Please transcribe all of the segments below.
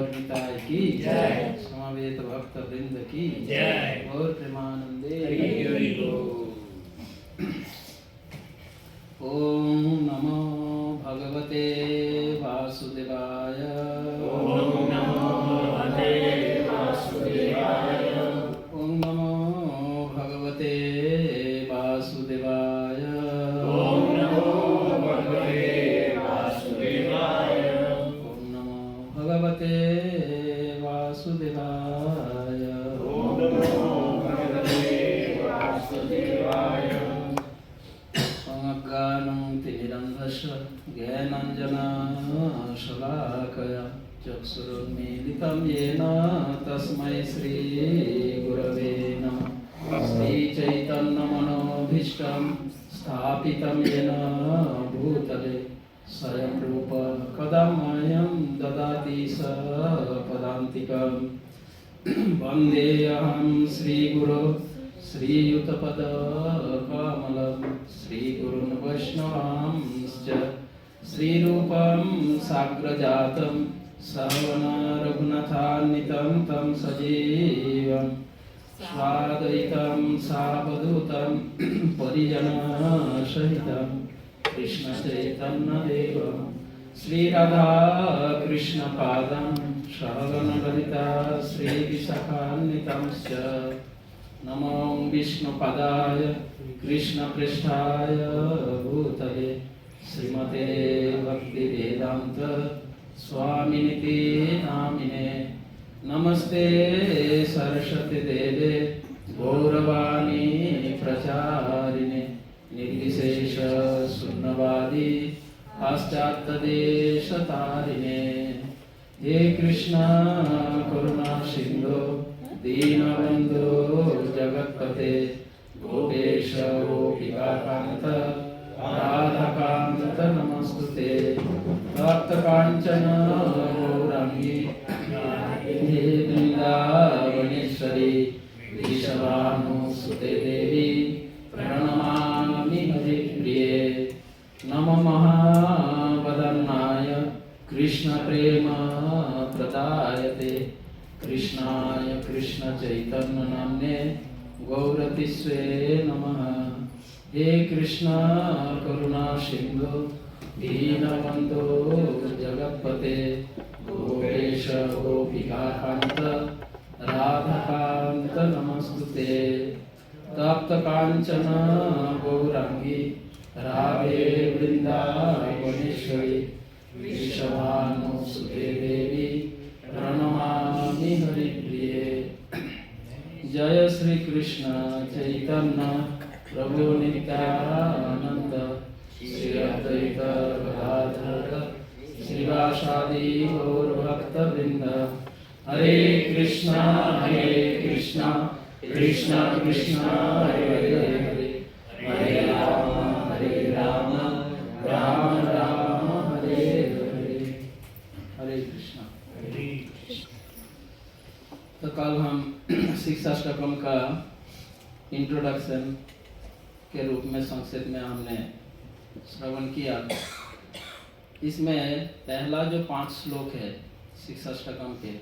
गौर निताय की जय, समवेत भक्त वृंद की जय, गौर प्रेमानंदे हरि बोल। ओम नमो भगवते वासुदेवाय। ओम नमो भगवते वासुदेवाय। ओम नमो भगवते वासुदेवाय। ओम नमो भगवते वासुदेवाय। ओम नमो भगवते वासुदेवाय। ओम नमो भगवते वासुदेवाय। अज्ञानं तिमिरन्धस्य ज्ञानाञ्जनशलाकया चक्षुरुन्मीलितं येन तस्मै श्रीगुरवे नमः। श्रीचैतन्यमनोभीष्टं स्थापितं येन भूतले स्वयं रूप कदा मह्यं ददाति सपदान्तिकं। वन्देऽहं श्रीगुरो श्रीयुतपदकमलं श्रीगुरुन् वैष्णवांश्च श्रीरूपं साग्रजातं सवना रघुनाथान्वितं तं सजीवं स्वाद्वैतं सावधूतं परिजनसहितं कृष्णचैतन्यदेवं श्रीराधाकृष्णपादं सहगणललिता श्रीविशाखान्वितंश्च। नमो विष्णुपदाय कृष्णपृष्ठाय भूतले श्रीमते भक्तिवेदान्त स्वामिनिति नामिने। नमस्ते सरस्वती देवे गौरवाणी प्रचारिणे निर्विशेष शून्यवादी पाश्चात्यदेशतारिणे। हे कृष्ण करुणा सिंधु दीनबन्धो जगत्पते गोपेश गोपिकान्त राधाकान्त नमस्तुते। तप्तकाञ्चन गौराङ्गी हे वृन्दावनेश्वरी वृषभानुसुते देवी प्रणमामि हरिप्रिये। नमो महावदन्नाय कृष्णप्रेम प्रदायते कृष्णाय कृष्ण चैतन्य नाम्ने गौरतिस्वे नमः। हे कृष्ण करुणा सिंधु दीनबन्धो जगत्पते गोपेश गोपिकान्त राधाकान्त नमस्तुते। तप्तकाञ्चन गौराङ्गी राधे वृन्दावनेश्वरी वृषभानुसुते देवी प्रणमामि हरिप्रिये। जय श्री कृष्ण चैतन्य प्रभु नित्यानंद श्री अद्वैत गदाधर श्रीवासादि गौर भक्त वृंद। हरे कृष्णा कृष्ण कृष्ण हरे हरे हरे राम राम राम हरे हरे। हरे कृष्णा। तो कल हम शिक्षाष्टकम का इंट्रोडक्शन के रूप में संक्षेप में हमने श्रवण किया। इसमें पहला जो 5 श्लोक है शिक्षाष्टकम के,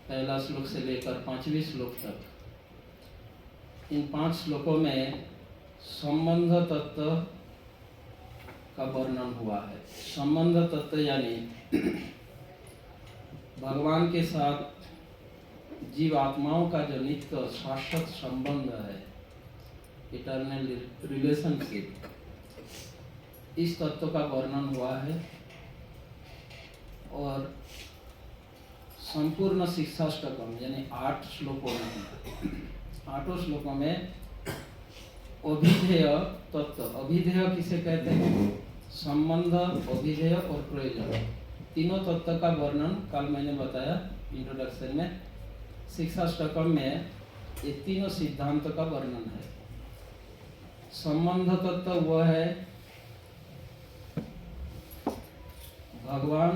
पहला श्लोक से लेकर 5वीं श्लोक तक, इन 5 श्लोकों में संबंध तत्व का वर्णन हुआ है। संबंध तत्व यानी भगवान के साथ जीव आत्माओं का जो नित्य शाश्वत संबंध है, इटर्नल रिलेशनशिप, इस तत्व का वर्णन हुआ है। और संपूर्ण शिक्षाष्टकम यानी 8 श्लोकों में, 8 श्लोकों में अभिधेय तत्व, अभिधेय किसे कहते हैं? संबंध, अभिधेय और प्रयोजन, तीनों तत्व का वर्णन कल मैंने बताया इंट्रोडक्शन में। शिक्षाष्टकम में ये तीनों सिद्धांत का वर्णन है। संबंध तत्व वह है भगवान,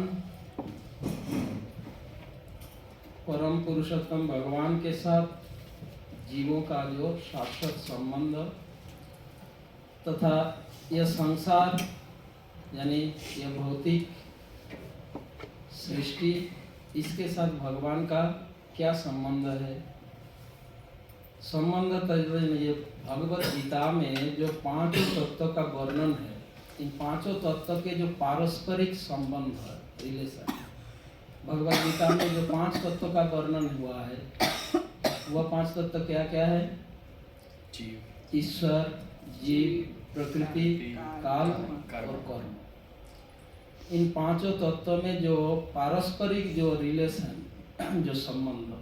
परम पुरुषोत्तम भगवान के साथ जीवों का जो शाश्वत संबंध, तथा यह संसार यानी यह भौतिक सृष्टि इसके साथ भगवान का क्या संबंध है? संबंध तत्व ये भगवत गीता में जो पांचों तत्वों का वर्णन है, इन पांचों तत्व के जो पारस्परिक संबंध है, रिलेशन, भगवत गीता में जो 5 तत्वों का वर्णन हुआ है, वह 5 तत्व क्या क्या है? ईश्वर, जीव, प्रकृति, काल और कर्म। इन पांचों तत्वों में जो पारस्परिक जो रिलेशन, जो संबंध,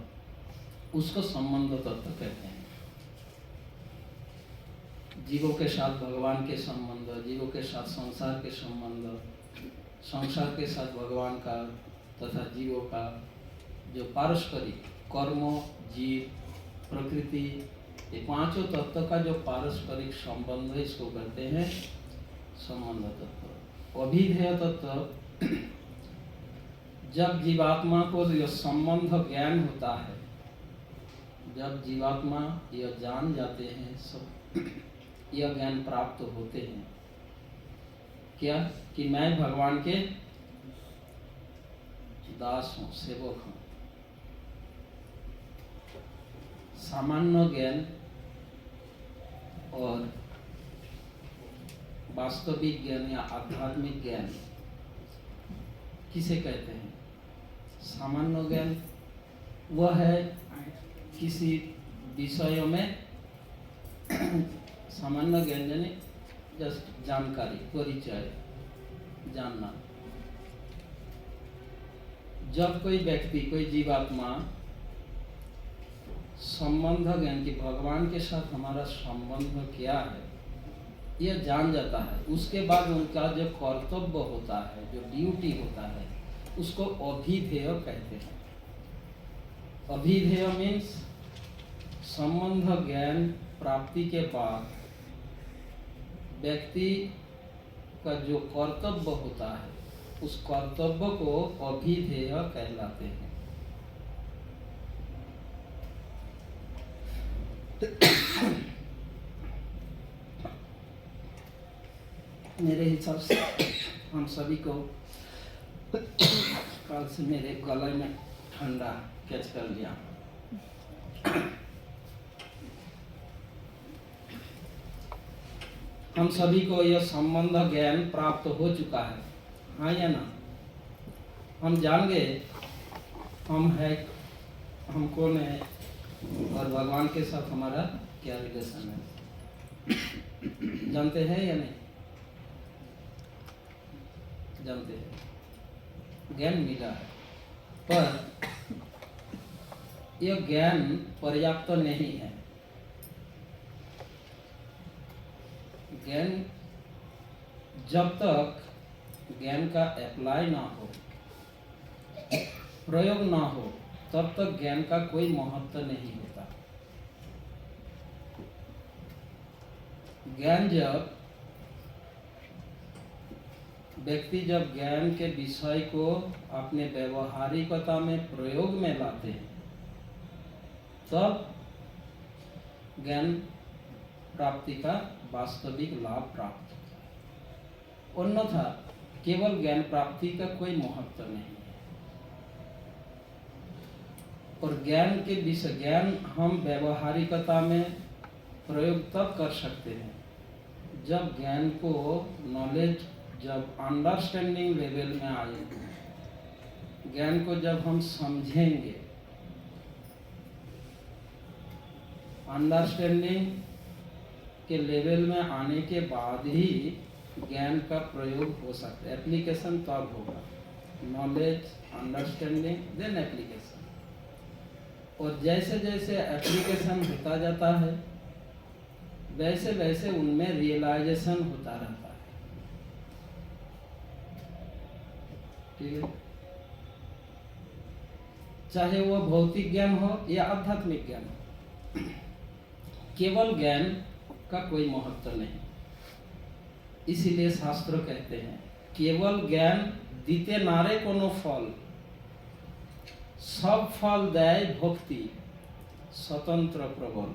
उसको संबंध तत्व कहते हैं। जीवों के साथ भगवान के संबंध, जीवों के साथ संसार के संबंध, संसार के साथ भगवान का तथा जीवों का जो पारस्परिक कर्म, जीव, प्रकृति, ये पांचों तत्व का जो पारस्परिक संबंध है, इसको कहते हैं संबंध तत्व। अभिधेय तत्व, जब जीवात्मा को यह संबंध ज्ञान होता है, जब जीवात्मा यह जान जाते हैं, सब यह ज्ञान प्राप्त होते हैं, क्या कि मैं भगवान के दास हूँ, सेवक हूँ। सामान्य ज्ञान और वास्तविक ज्ञान या आध्यात्मिक ज्ञान किसे कहते हैं? सामान्य ज्ञान वह है किसी विषयों में सामान्य ज्ञान यानी जस्ट जानकारी, परिचय, जानना। जब कोई व्यक्ति, कोई जीवात्मा संबंध ज्ञान की भगवान के साथ हमारा संबंध क्या है यह जान जाता है, उसके बाद उनका जो कर्तव्य होता है, जो ड्यूटी होता है, उसको अभिधेय कहते हैं। अभिधेय मीन्स संबंध ज्ञान प्राप्ति के बाद व्यक्ति का जो कर्तव्य होता है, उस कर्तव्य को अभिधेय कहलाते हैं। मेरे हिसाब से हम सभी को कल से मेरे गले में ठंडा कैच कर लिया। हम सभी को यह संबंध ज्ञान प्राप्त हो चुका है, हाँ या ना? हम जान गए हम है, हम कौन है और भगवान के साथ हमारा क्या रिलेशन है। जानते हैं या नहीं? जानते हैं, ज्ञान मिला है, पर यह ज्ञान पर्याप्त नहीं है। ज्ञान जब तक ज्ञान का अप्लाई ना हो, प्रयोग ना हो, तब तक ज्ञान का कोई महत्व नहीं होता। ज्ञान जब व्यक्ति जब ज्ञान के विषय को अपने व्यवहारिकता में प्रयोग में लाते हैं, तब ज्ञान प्राप्ति का वास्तविक लाभ प्राप्त होता है। अन्यथा केवल ज्ञान प्राप्ति का कोई महत्व नहीं है। और ज्ञान के विषय, ज्ञान हम व्यवहारिकता में प्रयोग तब कर सकते हैं जब ज्ञान को, नॉलेज जब अंडरस्टैंडिंग लेवल में आए, ज्ञान को जब हम समझेंगे, अंडरस्टैंडिंग के लेवल में आने के बाद ही ज्ञान का प्रयोग हो सकता है। एप्लीकेशन तब होगा, नॉलेज, अंडरस्टैंडिंग, देन एप्लीकेशन। और जैसे जैसे एप्लीकेशन होता जाता है, वैसे वैसे उनमें रियलाइजेशन होता रहता है। ठीक है, चाहे वो भौतिक ज्ञान हो या आध्यात्मिक ज्ञान हो, केवल ज्ञान का कोई महत्व नहीं। इसीलिए शास्त्र कहते हैं केवल ज्ञान दीते नारे कोनो फल, सब फल दय भक्ति स्वतंत्र प्रबल।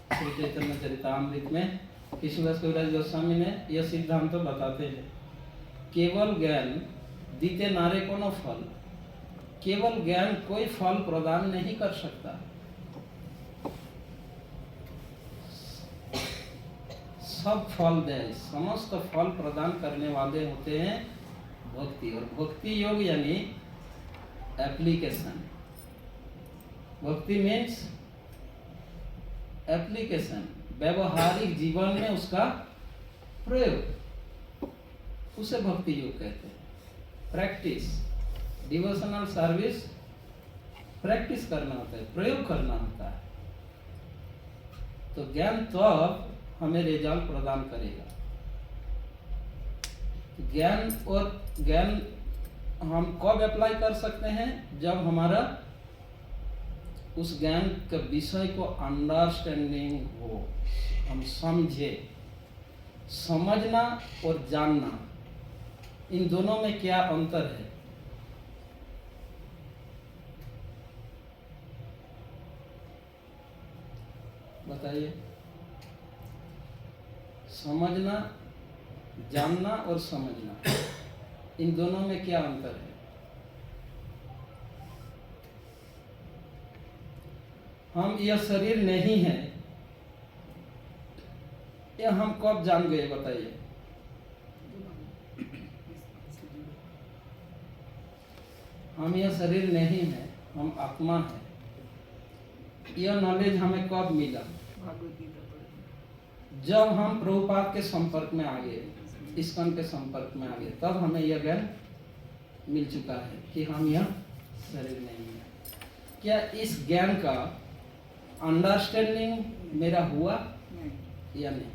श्री चैतन्य चरितामृत में कृष्णदास कविराज गोस्वामी ने यह सिद्धांत बताते हैं, केवल ज्ञान दीते नारे कोनो फल, केवल ज्ञान कोई फल प्रदान नहीं कर सकता। सब फल दे, समस्त फल प्रदान करने वाले होते हैं भक्ति। और भक्ति योग यानी एप्लीकेशन। भक्ति मीन्स एप्लीकेशन, व्यवहारिक जीवन में उसका प्रयोग, उसे भक्ति योग कहते हैं। प्रैक्टिस, डिवोशनल सर्विस प्रैक्टिस करना होता है, प्रयोग करना होता है। तो ज्ञान तो हमें रिजल्ट प्रदान करेगा। ज्ञान हम कब अप्लाई कर सकते हैं? जब हमारा उस ज्ञान के विषय को अंडरस्टैंडिंग हो, हम समझे। समझना और जानना, इन दोनों में क्या अंतर है? बताइए। समझना, जानना और समझना, इन दोनों में क्या अंतर है? हम यह शरीर नहीं है, यह हम कब जान गए? बताइए। हम यह शरीर नहीं है, हम आत्मा है। यह नॉलेज हमें कब मिला? जब हम प्रभुपाद के संपर्क में आ गए, इस्कॉन के संपर्क में आ गए, तब हमें यह ज्ञान मिल चुका है कि हम यह शरीर नहीं है। क्या इस ज्ञान का अंडरस्टैंडिंग मेरा हुआ या नहीं?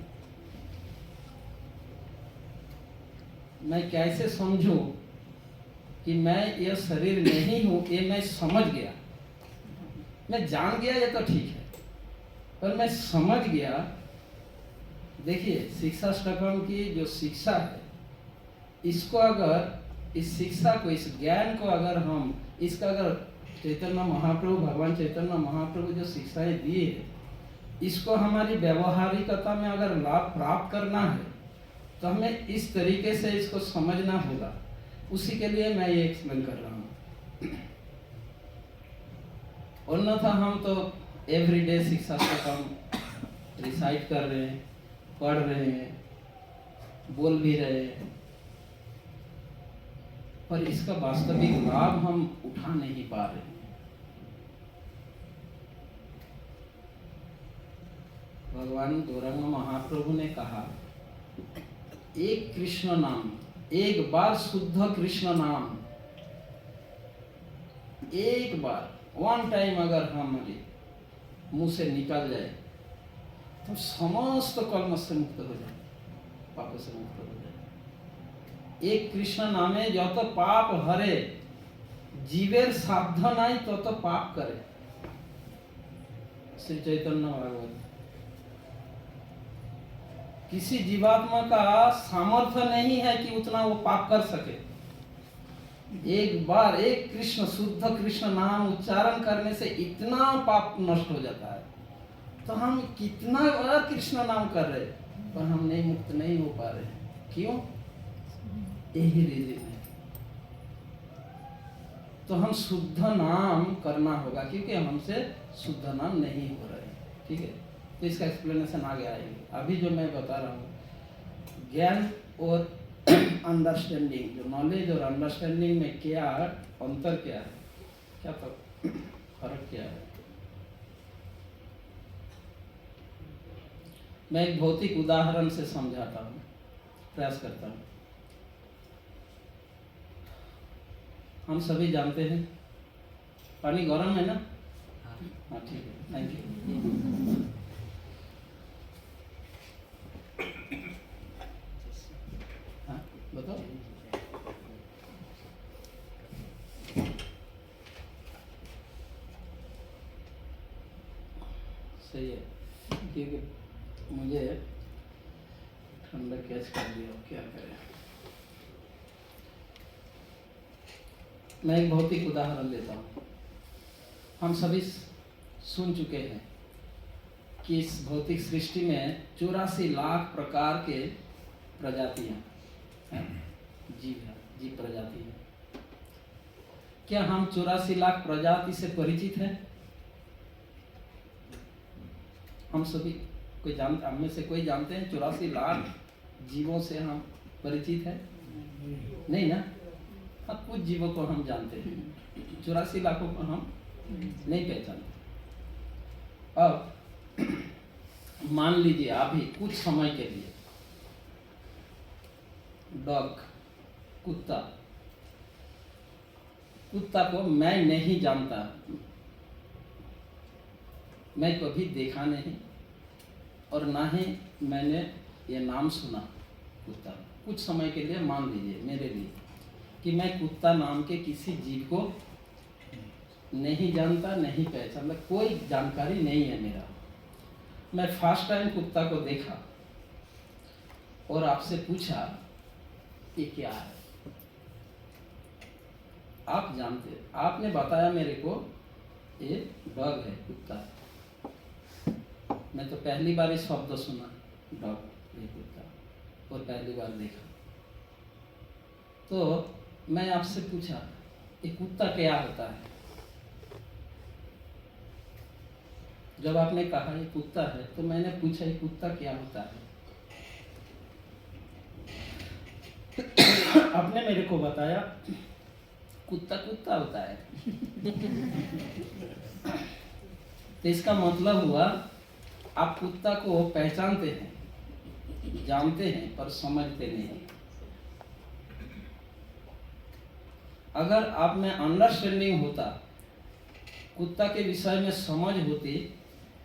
मैं कैसे समझूं कि मैं यह शरीर नहीं हूं? ये मैं समझ गया। मैं जान गया ये तो ठीक है, पर मैं समझ गया। देखिए, शिक्षा स्टॉकहोम की जो शिक्षा है, इसको अगर इस शिक्षा को, इस ज्ञान को अगर हम इसका अगर चैतन्य महाप्रभु, भगवान चैतन्य महाप्रभु जो शिक्षाएं दिए है, इसको हमारी व्यवहारिकता में अगर लाभ प्राप्त करना है तो हमें इस तरीके से इसको समझना होगा। उसी के लिए मैं ये एक्सप्लेन कर रहा हूँ। अन्यथा हम तो एवरीडे शिक्षा स्टॉकहोम रिसाइट कर रहे हैं, पढ़ रहे हैं, बोल भी रहे हैं, पर इसका वास्तविक लाभ हम उठा नहीं पा रहे हैं। भगवान गौरांग महाप्रभु ने कहा, एक कृष्ण नाम, एक बार शुद्ध कृष्ण नाम, एक बार, वन टाइम अगर हमारे मुंह से निकल जाए तो समस्त कर्म से मुक्त हो जाए, पाप से मुक्त हो जाए। एक कृष्ण नामे যত पाप हरे, जीवेर साध्य নাই তত पाप करे। श्री चैतन्य भागवत। किसी जीवात्मा का सामर्थ्य नहीं है कि उतना वो पाप कर सके। एक बार एक कृष्ण, शुद्ध कृष्ण नाम उच्चारण करने से इतना पाप नष्ट हो जाता है। तो हम कितना बड़ा कृष्ण नाम कर रहे, पर हम नहीं, मुक्त नहीं हो पा रहे। क्यों? यही रीजन है। तो हम शुद्ध नाम करना होगा, क्योंकि हमसे शुद्ध नाम नहीं हो रहे। ठीक है, तो इसका एक्सप्लेनेशन आगे आएगी। अभी जो मैं बता रहा हूँ, ज्ञान और अंडरस्टैंडिंग, जो नॉलेज और अंडरस्टैंडिंग में क्या अंतर, क्या है, क्या फर्क क्या है? मैं एक भौतिक उदाहरण से समझाता हूँ, प्रयास करता हूँ। हम सभी जानते हैं पानी गर्म है ना? हाँ, ठीक है, थैंक यू। हाँ, बताओ। सही है, क्योंकि मुझे ठंडा कैच कर दिया, क्या करें। मैं एक भौतिक उदाहरण लेता हूँ। हम सभी सुन चुके हैं कि इस भौतिक सृष्टि में 84 लाख प्रकार के प्रजातियां हैं, जीव प्रजाति है। क्या हम 84 लाख प्रजाति से परिचित हैं? हम सभी कोई जानते, हम में से कोई जानते हैं 84 लाख जीवों से हम परिचित हैं? नहीं ना। अब कुछ जीवों को हम जानते हैं, 84 लाखों को हम नहीं पहचानते। अब मान लीजिए अभी कुछ समय के लिए डॉग, कुत्ता को मैं नहीं जानता, मैं कभी देखा नहीं और ना ही मैंने ये नाम सुना कुत्ता। कुछ समय के लिए मान लीजिए मेरे लिए कि मैं कुत्ता नाम के किसी जीव को नहीं जानता, नहीं पहचानता, कोई जानकारी नहीं है मेरा। मैं फर्स्ट टाइम कुत्ता को देखा और आपसे पूछा ये क्या है, आप जानते, आपने बताया मेरे को ये डॉग है, कुत्ता है। मैं तो पहली बार इस शब्द सुना, डॉग, ये कुत्ता, और पहली बार देखा। तो मैं आपसे पूछा ये कुत्ता क्या होता है? जब आपने कहा ये कुत्ता है तो मैंने पूछा ये कुत्ता क्या होता है? आपने मेरे को बताया कुत्ता कुत्ता होता है। तो इसका मतलब हुआ आप कुत्ता को पहचानते हैं, जानते हैं, पर समझते नहीं। अगर आप में अंडरस्टैंडिंग होता, कुत्ता के विषय में समझ होती,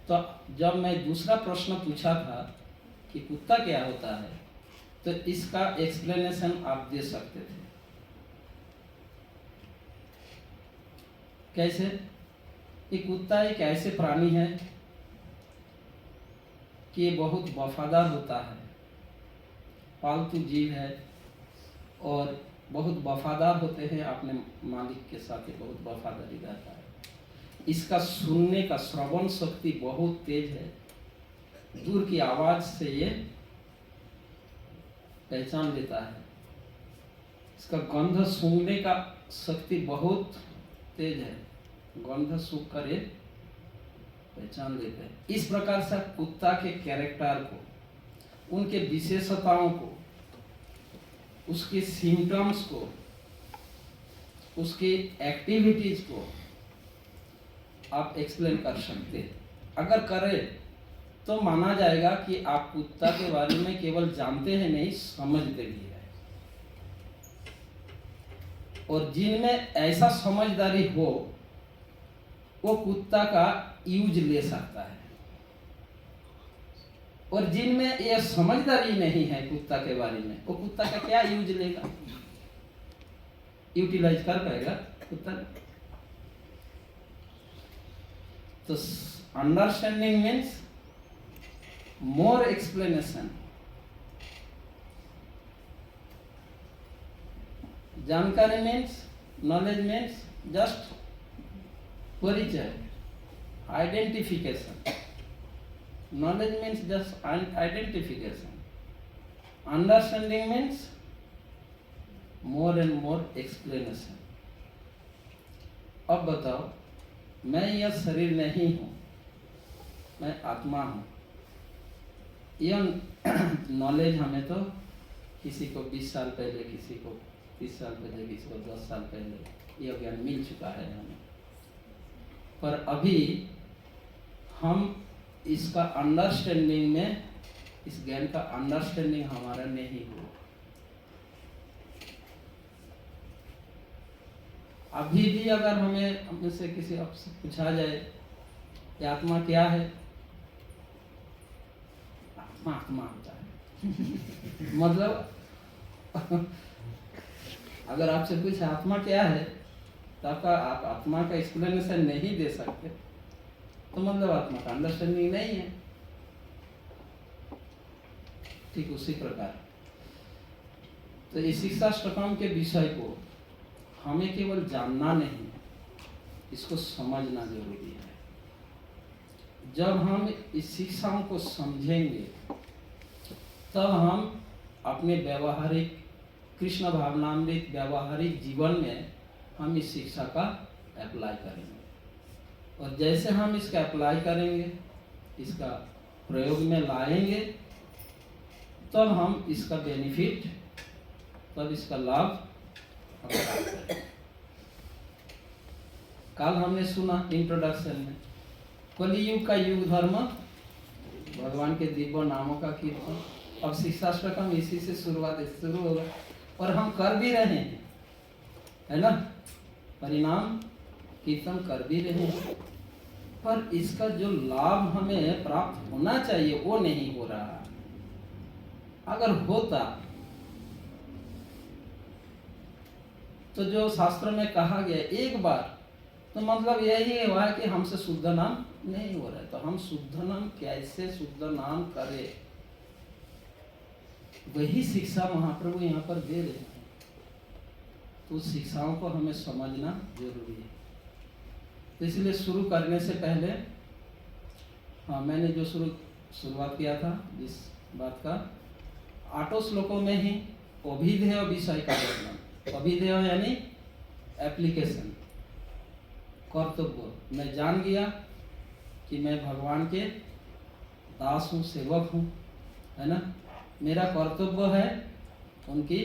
तो जब मैं दूसरा प्रश्न पूछा था कि कुत्ता क्या होता है, तो इसका एक्सप्लेनेशन आप दे सकते थे। कैसे? कि कुत्ता एक ऐसे प्राणी है कि ये बहुत वफादार होता है, पालतू जीव है और बहुत वफादार होते हैं, अपने मालिक के साथ ये बहुत वफादारी रहता है। इसका सुनने का श्रवण शक्ति बहुत तेज है, दूर की आवाज से ये पहचान लेता है। इसका गंध सूंघने का शक्ति बहुत तेज है, गंध सूंघ कर ये पहचान लेते हैं। इस प्रकार से कुत्ता के कैरेक्टर को, उनके विशेषताओं को, उसके सिम्टम्स को, उसकी एक्टिविटीज को आप एक्सप्लेन कर सकते हैं। अगर करें तो माना जाएगा कि आप कुत्ता के बारे में केवल जानते हैं नहीं, समझते भी हैं। और जिनमें ऐसा समझदारी हो वो कुत्ता का यूज ले सकता है, और जिनमें यह समझदारी नहीं है कुत्ता के बारे में, वो कुत्ता का क्या यूज लेगा, यूटिलाइज कर पाएगा कुत्ता? तो अंडरस्टैंडिंग मीन्स मोर एक्सप्लेनेशन, जानकारी मीन्स, नॉलेज मीन्स जस्ट परिचय, identification. Knowledge means just identification. Understanding means more and more explanation. अब बताओ, मैं यह शरीर नहीं हूँ, मैं आत्मा हूँ। यह नॉलेज हमें तो किसी को 20 साल पहले, किसी को 30 साल पहले, किसी को 10 साल पहले यह ज्ञान मिल चुका है हमें, पर अभी हम इसका अंडरस्टैंडिंग में, इस ज्ञान का अंडरस्टैंडिंग हमारा नहीं हुआ। अभी भी अगर हमें से किसी आपसे पूछा जाए कि आत्मा क्या है, आत्मा आत्मा होता है। मतलब अगर आपसे पूछे आत्मा क्या है तो आप आत्मा का एक्सप्लेनेशन नहीं दे सकते, तो मतलब आत्मा का अंडरस्टैंडिंग नहीं है। ठीक उसी प्रकार तो इस शिक्षाष्टकम के विषय को हमें केवल जानना नहीं, इसको समझना जरूरी है। जब हम इस शिक्षाओं को समझेंगे तब हम अपने व्यवहारिक, कृष्ण भावनामृत व्यवहारिक जीवन में हम इस शिक्षा का अप्लाई करेंगे। और जैसे हम इसका अप्लाई करेंगे, इसका प्रयोग में लाएंगे, तब हम इसका बेनिफिट, तब इसका लाभ हम प्राप्त करेंगे। कल हमने सुना इंट्रोडक्शन में, कलियुग का युग धर्म भगवान के दिव्य नामों का कीर्तन। अब शिक्षाष्टकम इसी से शुरू होगा और हम कर भी रहे हैं, है ना, परिणाम कीर्तन कर भी रहे हैं, पर इसका जो लाभ हमें प्राप्त होना चाहिए वो नहीं हो रहा। अगर होता तो जो शास्त्र में कहा गया एक बार, तो मतलब यही हुआ है कि हमसे शुद्ध नाम नहीं हो रहा है। तो हम शुद्ध नाम कैसे शुद्ध नाम करें, वही शिक्षा महाप्रभु यहाँ पर दे रहे हैं। तो शिक्षाओं को हमें समझना जरूरी है। तो इसलिए शुरू करने से पहले, हाँ, मैंने जो शुरुआत किया था जिस बात का, 8 श्लोकों में ही अभिधेय विषय का वर्णन। अभिधेय यानी एप्लीकेशन, कर्तव्य। मैं जान गया कि मैं भगवान के दास हूँ, सेवक हूँ, है ना। मेरा कर्तव्य है उनकी,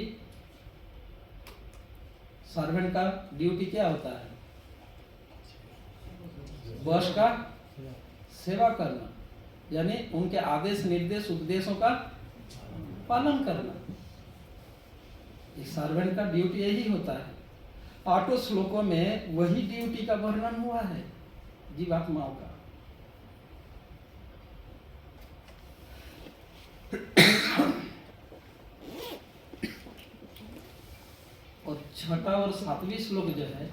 सर्वेंट का ड्यूटी क्या होता है, बॉस का सेवा करना, यानी उनके आदेश निर्देश उपदेशों का पालन करना। एक सर्वेंट का ड्यूटी यही होता है। 8 श्लोकों में वही ड्यूटी का वर्णन हुआ है जीवात्माओं का। और 6वां और 7वां श्लोक जो है,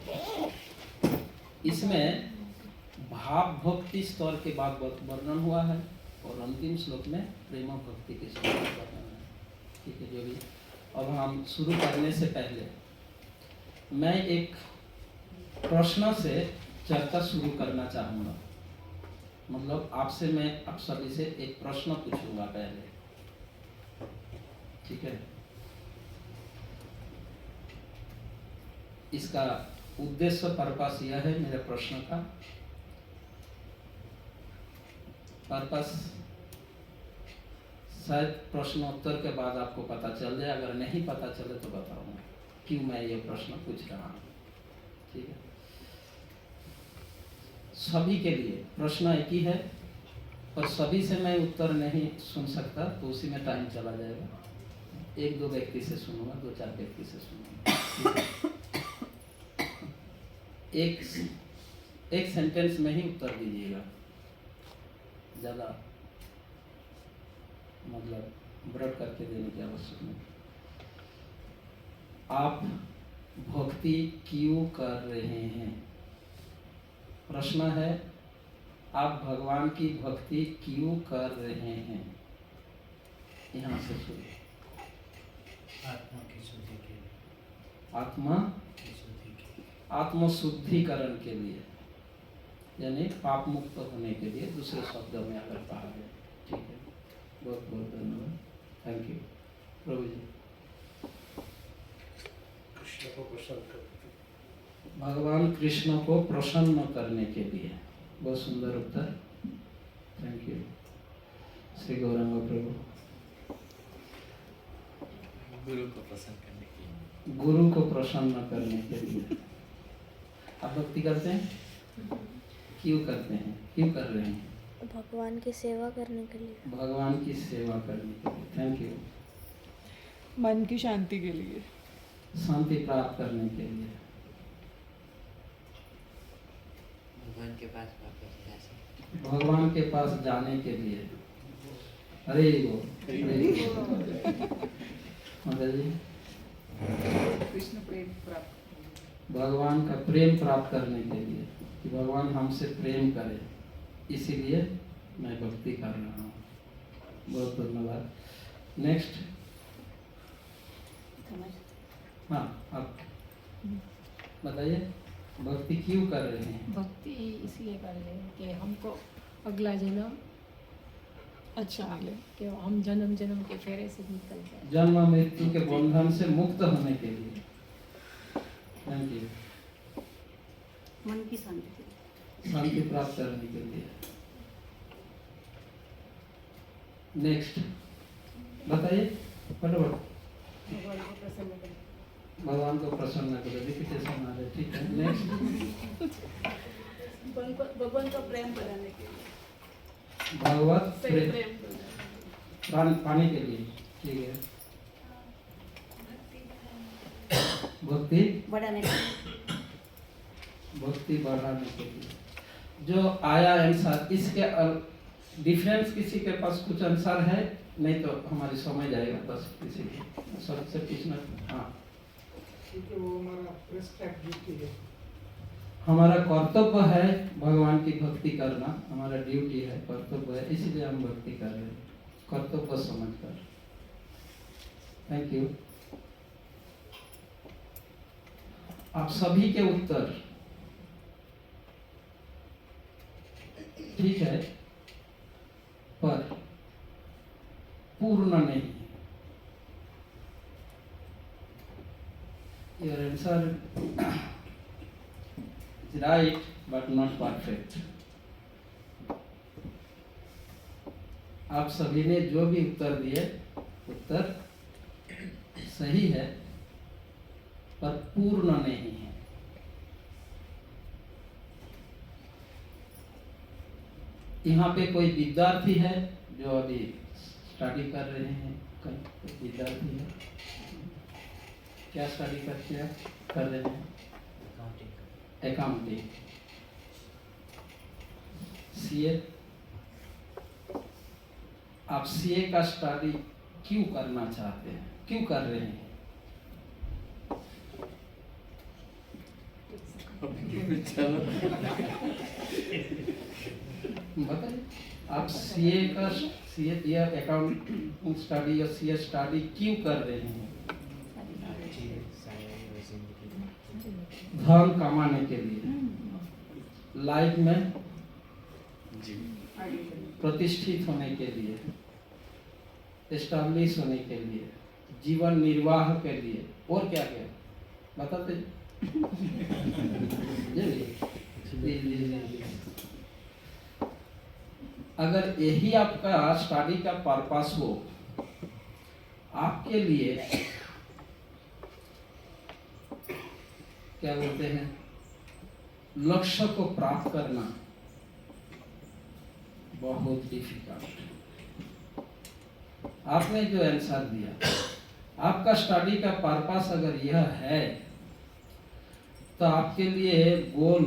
इसमें भाव भक्ति स्तर के बाद वर्णन हुआ है, और अंतिम श्लोक में प्रेम भक्ति के स्तर का वर्णन है। ठीक है, जो भी। अब हम शुरू करने से पहले मैं एक प्रश्न से चर्चा शुरू करना चाहूँगा। मतलब आपसे मैं आप सभी से एक प्रश्न पूछूंगा पहले, ठीक है। इसका उद्देश्य, पर्पस यह है मेरे प्रश्न का। पर्पस शायद प्रश्न उत्तर के बाद आपको पता चल जाए, अगर नहीं पता चले तो बताऊंगा क्यों मैं ये प्रश्न पूछ रहा हूँ, ठीक है। सभी के लिए प्रश्न एक ही है, पर सभी से मैं उत्तर नहीं सुन सकता, तो उसी में टाइम चला जाएगा। 1-2 व्यक्ति से सुनूंगा, 2-4 व्यक्ति से सुनूंगा। एक सेंटेंस में ही उत्तर दीजिएगा, ज़्यादा मतलब ब्रड करके देने की आवश्यक नहीं। आप भक्ति क्यों कर रहे हैं? प्रश्न है, आप भगवान की भक्ति क्यों कर रहे हैं? यहाँ से शुरू। आत्मा की शुद्धि के लिए। आत्मा की शुद्धि के लिए। आत्मशुद्धिकरण के लिए, यानी पाप मुक्त होने के लिए, दूसरे शब्दों में अगर कहा जाए, ठीक है। बहुत बहुत धन्यवाद, थैंक यू। प्रभु जी। कृष्ण को प्रसन्न करने, भगवान कृष्ण को प्रसन्न करने के लिए। बहुत सुंदर उत्तर, थैंक यू। श्री गौरांग प्रभु। गुरु को प्रसन्न करने के लिए। गुरु को प्रसन्न करने के लिए। आप भक्ति करते हैं? क्यों करते हैं, क्यों कर रहे हैं? भगवान की सेवा करने के लिए। भगवान की सेवा करने के लिए, थैंक यू। मन की शांति के लिए। शांति प्राप्त करने के लिए। भगवान के पास वापस जा सके। भगवान के पास जाने के लिए। हरे गो, हरे गो। माता जी। कृष्ण प्रेम प्राप्त। भगवान का प्रेम प्राप्त करने के लिए, कि भगवान हमसे प्रेम करे, इसीलिए मैं भक्ति कर रहा हूँ। बहुत धन्यवाद। नेक्स्ट। हाँ, आप बताइए, भक्ति क्यों कर रहे हैं? भक्ति इसलिए कर रहे हैं कि हमको अगला जन्म अच्छा मिले। कि हम जन्म जन्म के फेरे से निकल जाए। जन्म मृत्यु के बंधन से मुक्त होने के लिए। Thank you. मन की शांति के लिए। शांति प्राप्त करने के लिए। नेक्स्ट बताइए फटाफट। भगवान को प्रसन्न करें। भगवान को प्रसन्न करो। रिपीटेशन आ रहे, ठीक है। नेक्स्ट भगवान का प्रेम बढ़ाने के लिए। भगवत प्रेम प्रेम पाने के लिए, ठीक है। भक्ति बढ़ाने के लिए। भक्ति बढ़ाने के लिए। जो आया आंसर, इसके डिफरेंस किसी के पास कुछ आंसर है? नहीं तो हमारी समझ आएगा। बस किसी को सबसे पूछना। हाँ, क्योंकि वो हमारा प्रेस्क्राइब ड्यूटी है। हमारा कर्तव्य है भगवान की भक्ति करना। हमारा ड्यूटी है, कर्तव्य है, इसलिए हम भक्ति कर रहे हैं, कर्तव्य समझकर। Thank you. आप सभी के उत्तर ठीक है, पर पूर्ण नहीं। Your answer is right but not perfect. आप सभी ने जो भी उत्तर दिए, उत्तर सही है पर पूर्ण नहीं है। यहाँ पे कोई विद्यार्थी है जो अभी स्टडी कर रहे हैं? कोई विद्यार्थी है? क्या स्टडी कर रहे हैं? अकाउंटिंग। सीए। आप सीए का स्टडी क्यों करना चाहते हैं? क्यों कर रहे हैं? बताइए। आप सीए या अकाउंटिंग स्टडी या सीए स्टडी क्यों कर रहे हैं? धन कमाने के लिए, लाइफ में प्रतिष्ठित होने के लिए, एस्टैब्लिश होने के लिए, जीवन निर्वाह के लिए, और क्या क्या बताते? अगर यही आपका स्टडी का पर्पस हो, आपके लिए क्या बोलते हैं, लक्ष्य को प्राप्त करना बहुत डिफिकल्ट। आपने जो आंसर दिया, आपका स्टडी का पर्पस अगर यह है, तो आपके लिए गोल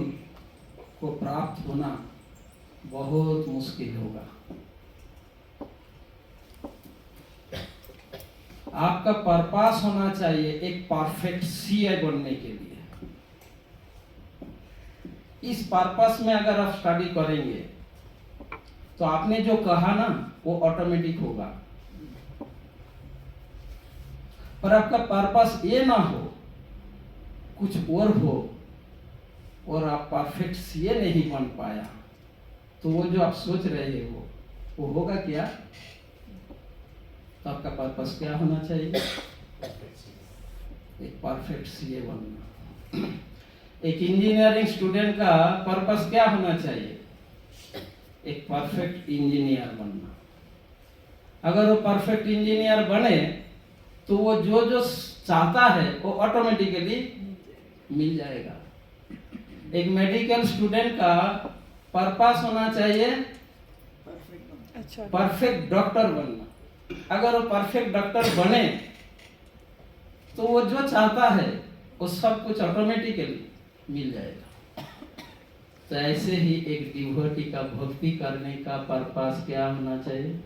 को प्राप्त होना बहुत मुश्किल होगा। आपका पर्पस होना चाहिए एक परफेक्ट सीए बनने के लिए। इस पर्पस में अगर आप स्टडी करेंगे तो आपने जो कहा ना वो ऑटोमेटिक होगा। पर आपका पर्पस ये ना हो, कुछ और हो, और आप परफेक्ट सीए नहीं बन पाया, तो वो जो आप सोच रहे हो वो होगा क्या? तो आपका पर्पस क्या होना चाहिए? एक परफेक्ट सीए बनना। एक इंजीनियरिंग स्टूडेंट का पर्पस क्या होना चाहिए? एक परफेक्ट इंजीनियर बनना। अगर वो परफेक्ट इंजीनियर बने तो वो जो जो चाहता है वो ऑटोमेटिकली मिल जाएगा। एक मेडिकल स्टूडेंट का पर्पस होना चाहिए परफेक्ट डॉक्टर बनना। अगर वो परफेक्ट डॉक्टर बने तो वो जो चाहता है वो सब कुछ ऑटोमेटिकली मिल जाएगा। तो ऐसे ही एक डिवोटी का भक्ति करने का पर्पस क्या होना चाहिए?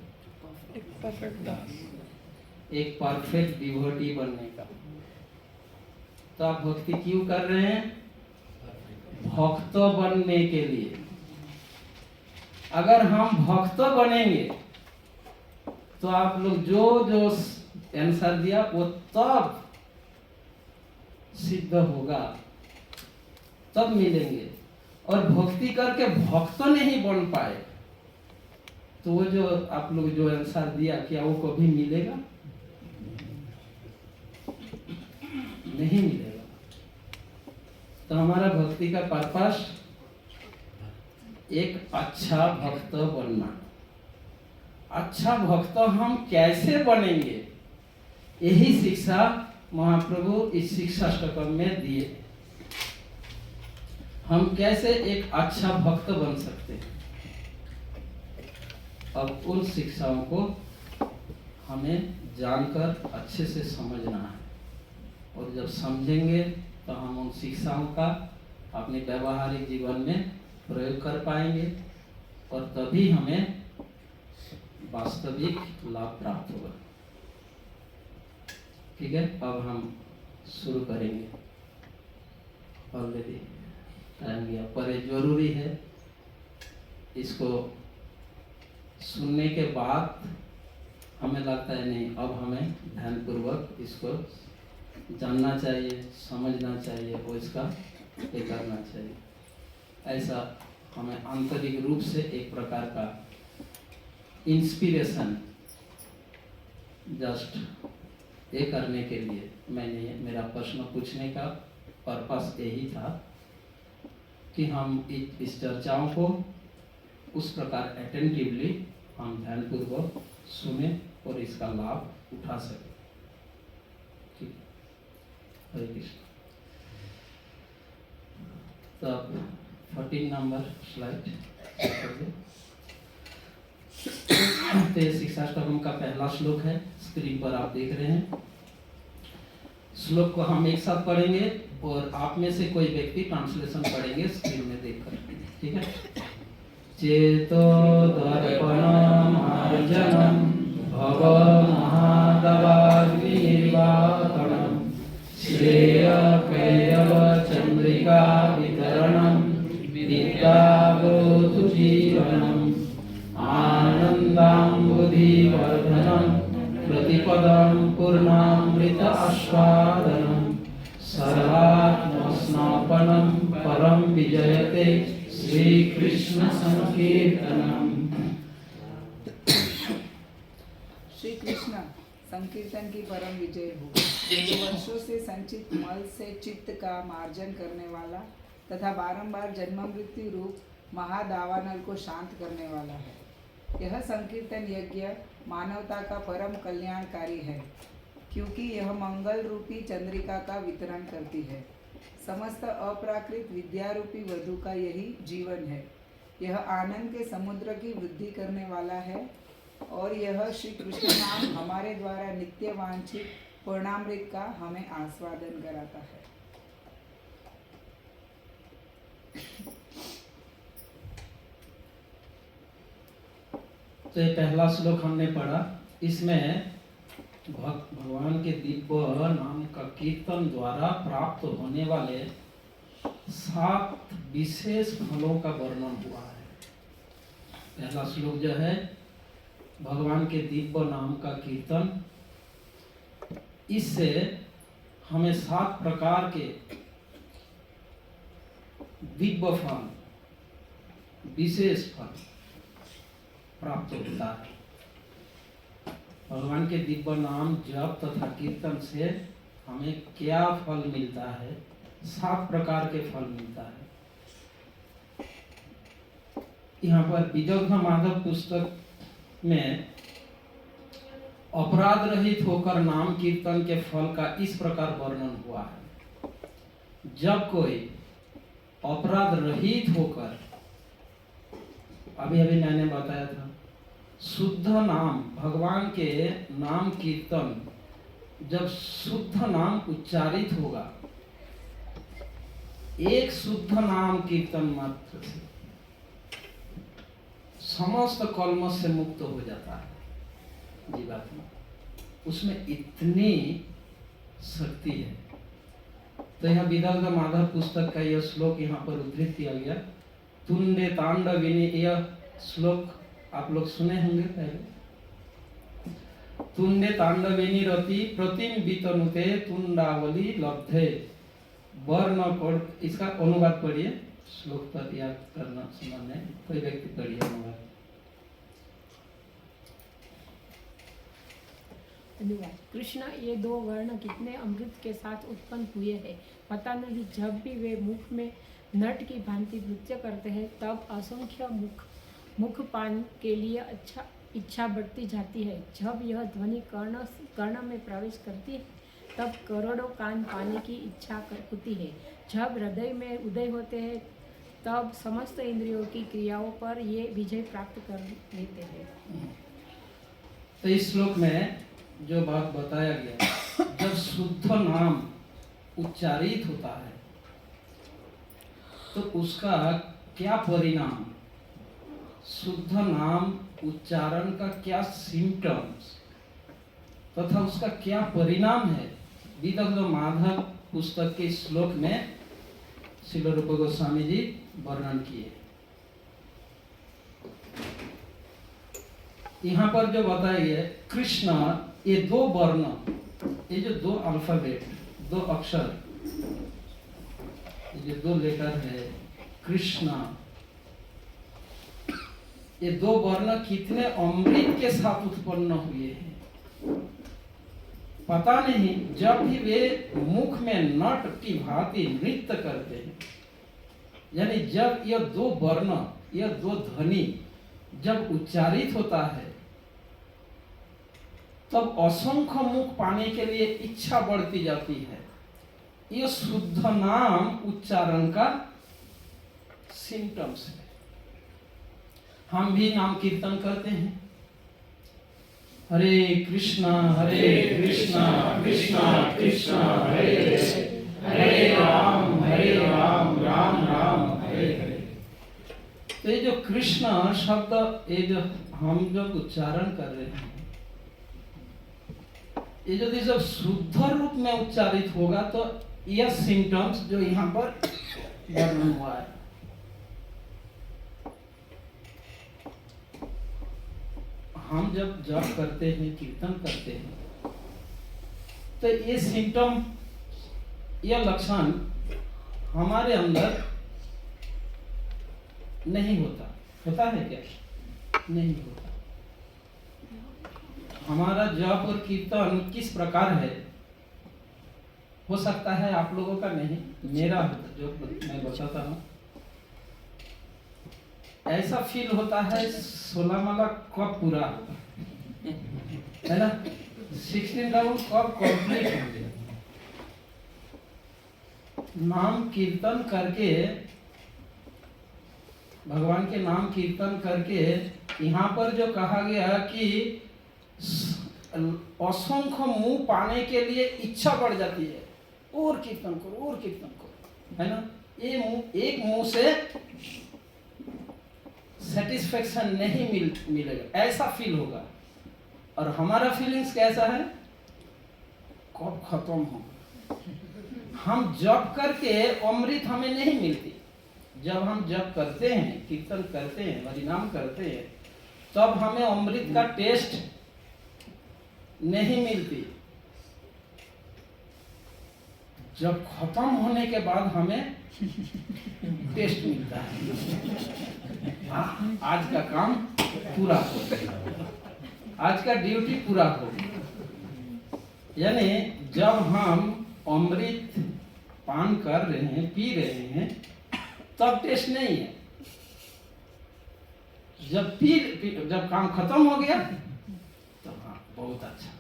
एक परफेक्ट डिवोटी बनने का। तो आप भक्ति क्यों कर रहे हैं? भक्त बनने के लिए। अगर हम भक्त बनेंगे तो आप लोग जो जो आंसर दिया वो तब सिद्ध होगा, तब मिलेंगे। और भक्ति करके भक्त नहीं बन पाए तो वो जो आप लोग जो आंसर दिया, क्या वो कभी मिलेगा? नहीं मिलेगा। तो हमारा भक्ति का पर्पस एक अच्छा भक्त बनना। अच्छा भक्त हम कैसे बनेंगे, यही शिक्षा महाप्रभु इस शिक्षा स्टकम में दिए। हम कैसे एक अच्छा भक्त बन सकते हैं, अब उन शिक्षाओं को हमें जानकर अच्छे से समझना है, और जब समझेंगे तो हम उन शिक्षाओं का अपने व्यवहारिक जीवन में प्रयोग कर पाएंगे, और तभी हमें वास्तविक लाभ प्राप्त होगा। ठीक है, अब हम शुरू करेंगे। ऑलरेडी टाइम गया, पर ये जरूरी है, इसको सुनने के बाद हमें लगता है नहीं, अब हमें ध्यानपूर्वक इसको जानना चाहिए, समझना चाहिए और इसका ये करना चाहिए। ऐसा हमें आंतरिक रूप से एक प्रकार का इंस्पिरेशन जस्ट ये करने के लिए मैंने मेरा प्रश्न पूछने का पर्पस यही था कि हम इस चर्चाओं को उस प्रकार अटेंटिवली हम ध्यानपूर्वक सुने और इसका लाभ उठा सके। ठीक, हरे कृष्ण। तब 14 नंबर स्लाइड। तो ये शिक्षा स्टकम का पहला श्लोक है, स्क्रीन पर आप देख रहे हैं। श्लोक को हम एक साथ पढ़ेंगे और आप में से कोई व्यक्ति ट्रांसलेशन पढ़ेंगे स्क्रीन में देखकर। ठीक है। चेतो दर्पणम अर्जनम भव महादवाग्निर्वापणम श्रेय कैरव चंद्रिका वितरणम विद्यावोतु जीवनम आनंदाम्बुधिवर्धनम प्रतिपदम पूर्णामृत आस्वादनम सर्वात्मस्नापनम परम विजयते श्री कृष्ण संकीर्तनम। श्री कृष्ण संकीर्तन की परम विजय हो। जो वर्षों से संचित मल से चित्त का मार्जन करने वाला तथा बारंबार जन्म मृत्यु रूप महादावानल को शांत करने वाला है। यह संकीर्तन यज्ञ मानवता का परम कल्याणकारी है, क्योंकि यह मंगल रूपी चंद्रिका का वितरण करती है। समस्त अप्राकृत विद्यारूपी वधु का यही जीवन है। यह आनंद के समुद्र की वृद्धि करने वाला है, और यह श्री कृष्ण नाम हमारे द्वारा नित्य वांछित पूर्णामृत का हमें आस्वादन कराता है। तो ये पहला श्लोक हमने पढ़ा। इसमें भगवान के दिव्य नाम का कीर्तन द्वारा प्राप्त होने वाले 7 विशेष फलों का वर्णन हुआ है। पहला श्लोक जो है भगवान के दिव्य नाम का कीर्तन, इससे हमें 7 प्रकार के दिव्य फल, विशेष फल प्राप्त होता है। भगवान के दिव्य नाम जप तथा कीर्तन से हमें क्या फल मिलता है? 7 प्रकार के फल मिलता है। यहाँ पर विदग्ध माधव पुस्तक में अपराध रहित होकर नाम कीर्तन के फल का इस प्रकार वर्णन हुआ है। जब कोई अपराध रहित होकर, अभी अभी मैंने बताया था, शुद्ध नाम, भगवान के नाम कीर्तन, जब शुद्ध नाम उच्चारित होगा, एक शुद्ध नाम कीर्तन मात्र से समस्त कलमश से मुक्त हो जाता है जीवात्मा। उसमें इतनी शक्ति है। तो यह विदग्ध माधव पुस्तक का यह श्लोक यहाँ पर उद्धृत किया गया। तुंडे तांडविनी, यह श्लोक आप लोग सुने होंगे पहले। तुंडे तांडविनी रति प्रतिम वितनुते तुंडावली लब्धे वर्ण कोड। इसका अनुवाद पढ़िए, श्लोक पर याद करना समझने कोई व्यक्ति पढ़िए अनुवाद। धन्यवाद। कृष्ण, ये दो वर्ण कितने अमृत के साथ उत्पन्न हुए हैं। पता नहीं, जब भी वे मुख में नट की भांति नृत्य करते हैं तब असंख्य मुख पान के लिए इच्छा बढ़ती जाती है। जब यह ध्वनि कर्ण में प्रवेश करती है तब करोड़ों कान पाने की इच्छा होती है। जब हृदय में उदय होते हैं तब समस्त इंद्रियों की क्रियाओं पर ये विजय प्राप्त कर लेते हैं। तो इस श्लोक में जो बात बताया गया, जब शुद्ध नाम उच्चारित होता है तो उसका क्या परिणाम, शुद्ध नाम उच्चारण का क्या सिम्टम्स तथा उसका क्या परिणाम है, विदग्ध माधव पुस्तक के श्लोक में श्रील रूप गोस्वामी जी वर्णन किए। यहाँ पर जो बताया गया कृष्ण, ये दो वर्ण, ये जो दो अल्फाबेट, दो अक्षर, ये जो दो लेटर है कृष्ण, ये दो वर्ण कितने अमृत के साथ उत्पन्न हुए हैं। पता नहीं, जब भी वे मुख में नट की भांति नृत्य करते हैं, यानी जब यह दो वर्ण, यह दो ध्वनि जब उच्चारित होता है तब असंख्य मुख पाने के लिए इच्छा बढ़ती जाती है। यह शुद्ध नाम उच्चारण का सिम्टम्स है। हम भी नाम कीर्तन करते हैं, हरे कृष्णा कृष्णा कृष्णा हरे हरे राम राम राम हरे हरे। तो ये जो कृष्ण शब्द, ये जो हम जो उच्चारण कर रहे हैं, ये यदि जब शुद्ध रूप में उच्चारित होगा तो यह सिम्टम्स जो यहाँ पर वर्णन हुआ है, हम जब जप करते हैं, कीर्तन करते हैं, तो ये सिम्टम, यह लक्षण हमारे अंदर नहीं होता। होता है क्या? नहीं होता। हमारा जप और कीर्तन किस प्रकार है, हो सकता है आप लोगों का नहीं, मेरा जो मैं बताता हूँ, ऐसा फील होता है 16 माला कब पूरा है ना, 16 राउंड कब कंप्लीट होंगे। नाम कीर्तन करके, भगवान के नाम कीर्तन करके, यहाँ पर जो कहा गया कि असंख्य मुंह पाने के लिए इच्छा बढ़ जाती है, और कीर्तन करो, और कीर्तन करो, है ना। ये मुंह, एक मुंह से सेटिस्फेक्शन नहीं मिलेगा, ऐसा फील होगा। और हमारा फीलिंग्स कैसा है, कब खत्म होगा। हम जप करके अमृत हमें नहीं मिलती। जब हम जप करते हैं, कीर्तन करते हैं, हरिनाम करते हैं, तब हमें अमृत का टेस्ट नहीं मिलती। जब खत्म होने के बाद हमें टेस्ट मिलता है, आज का काम पूरा हो गया, आज का ड्यूटी पूरा हो गया। यानी जब हम अमृत पान कर रहे हैं, पी रहे हैं, तब टेस्ट नहीं है। जब काम खत्म हो गया तो हाँ, बहुत अच्छा,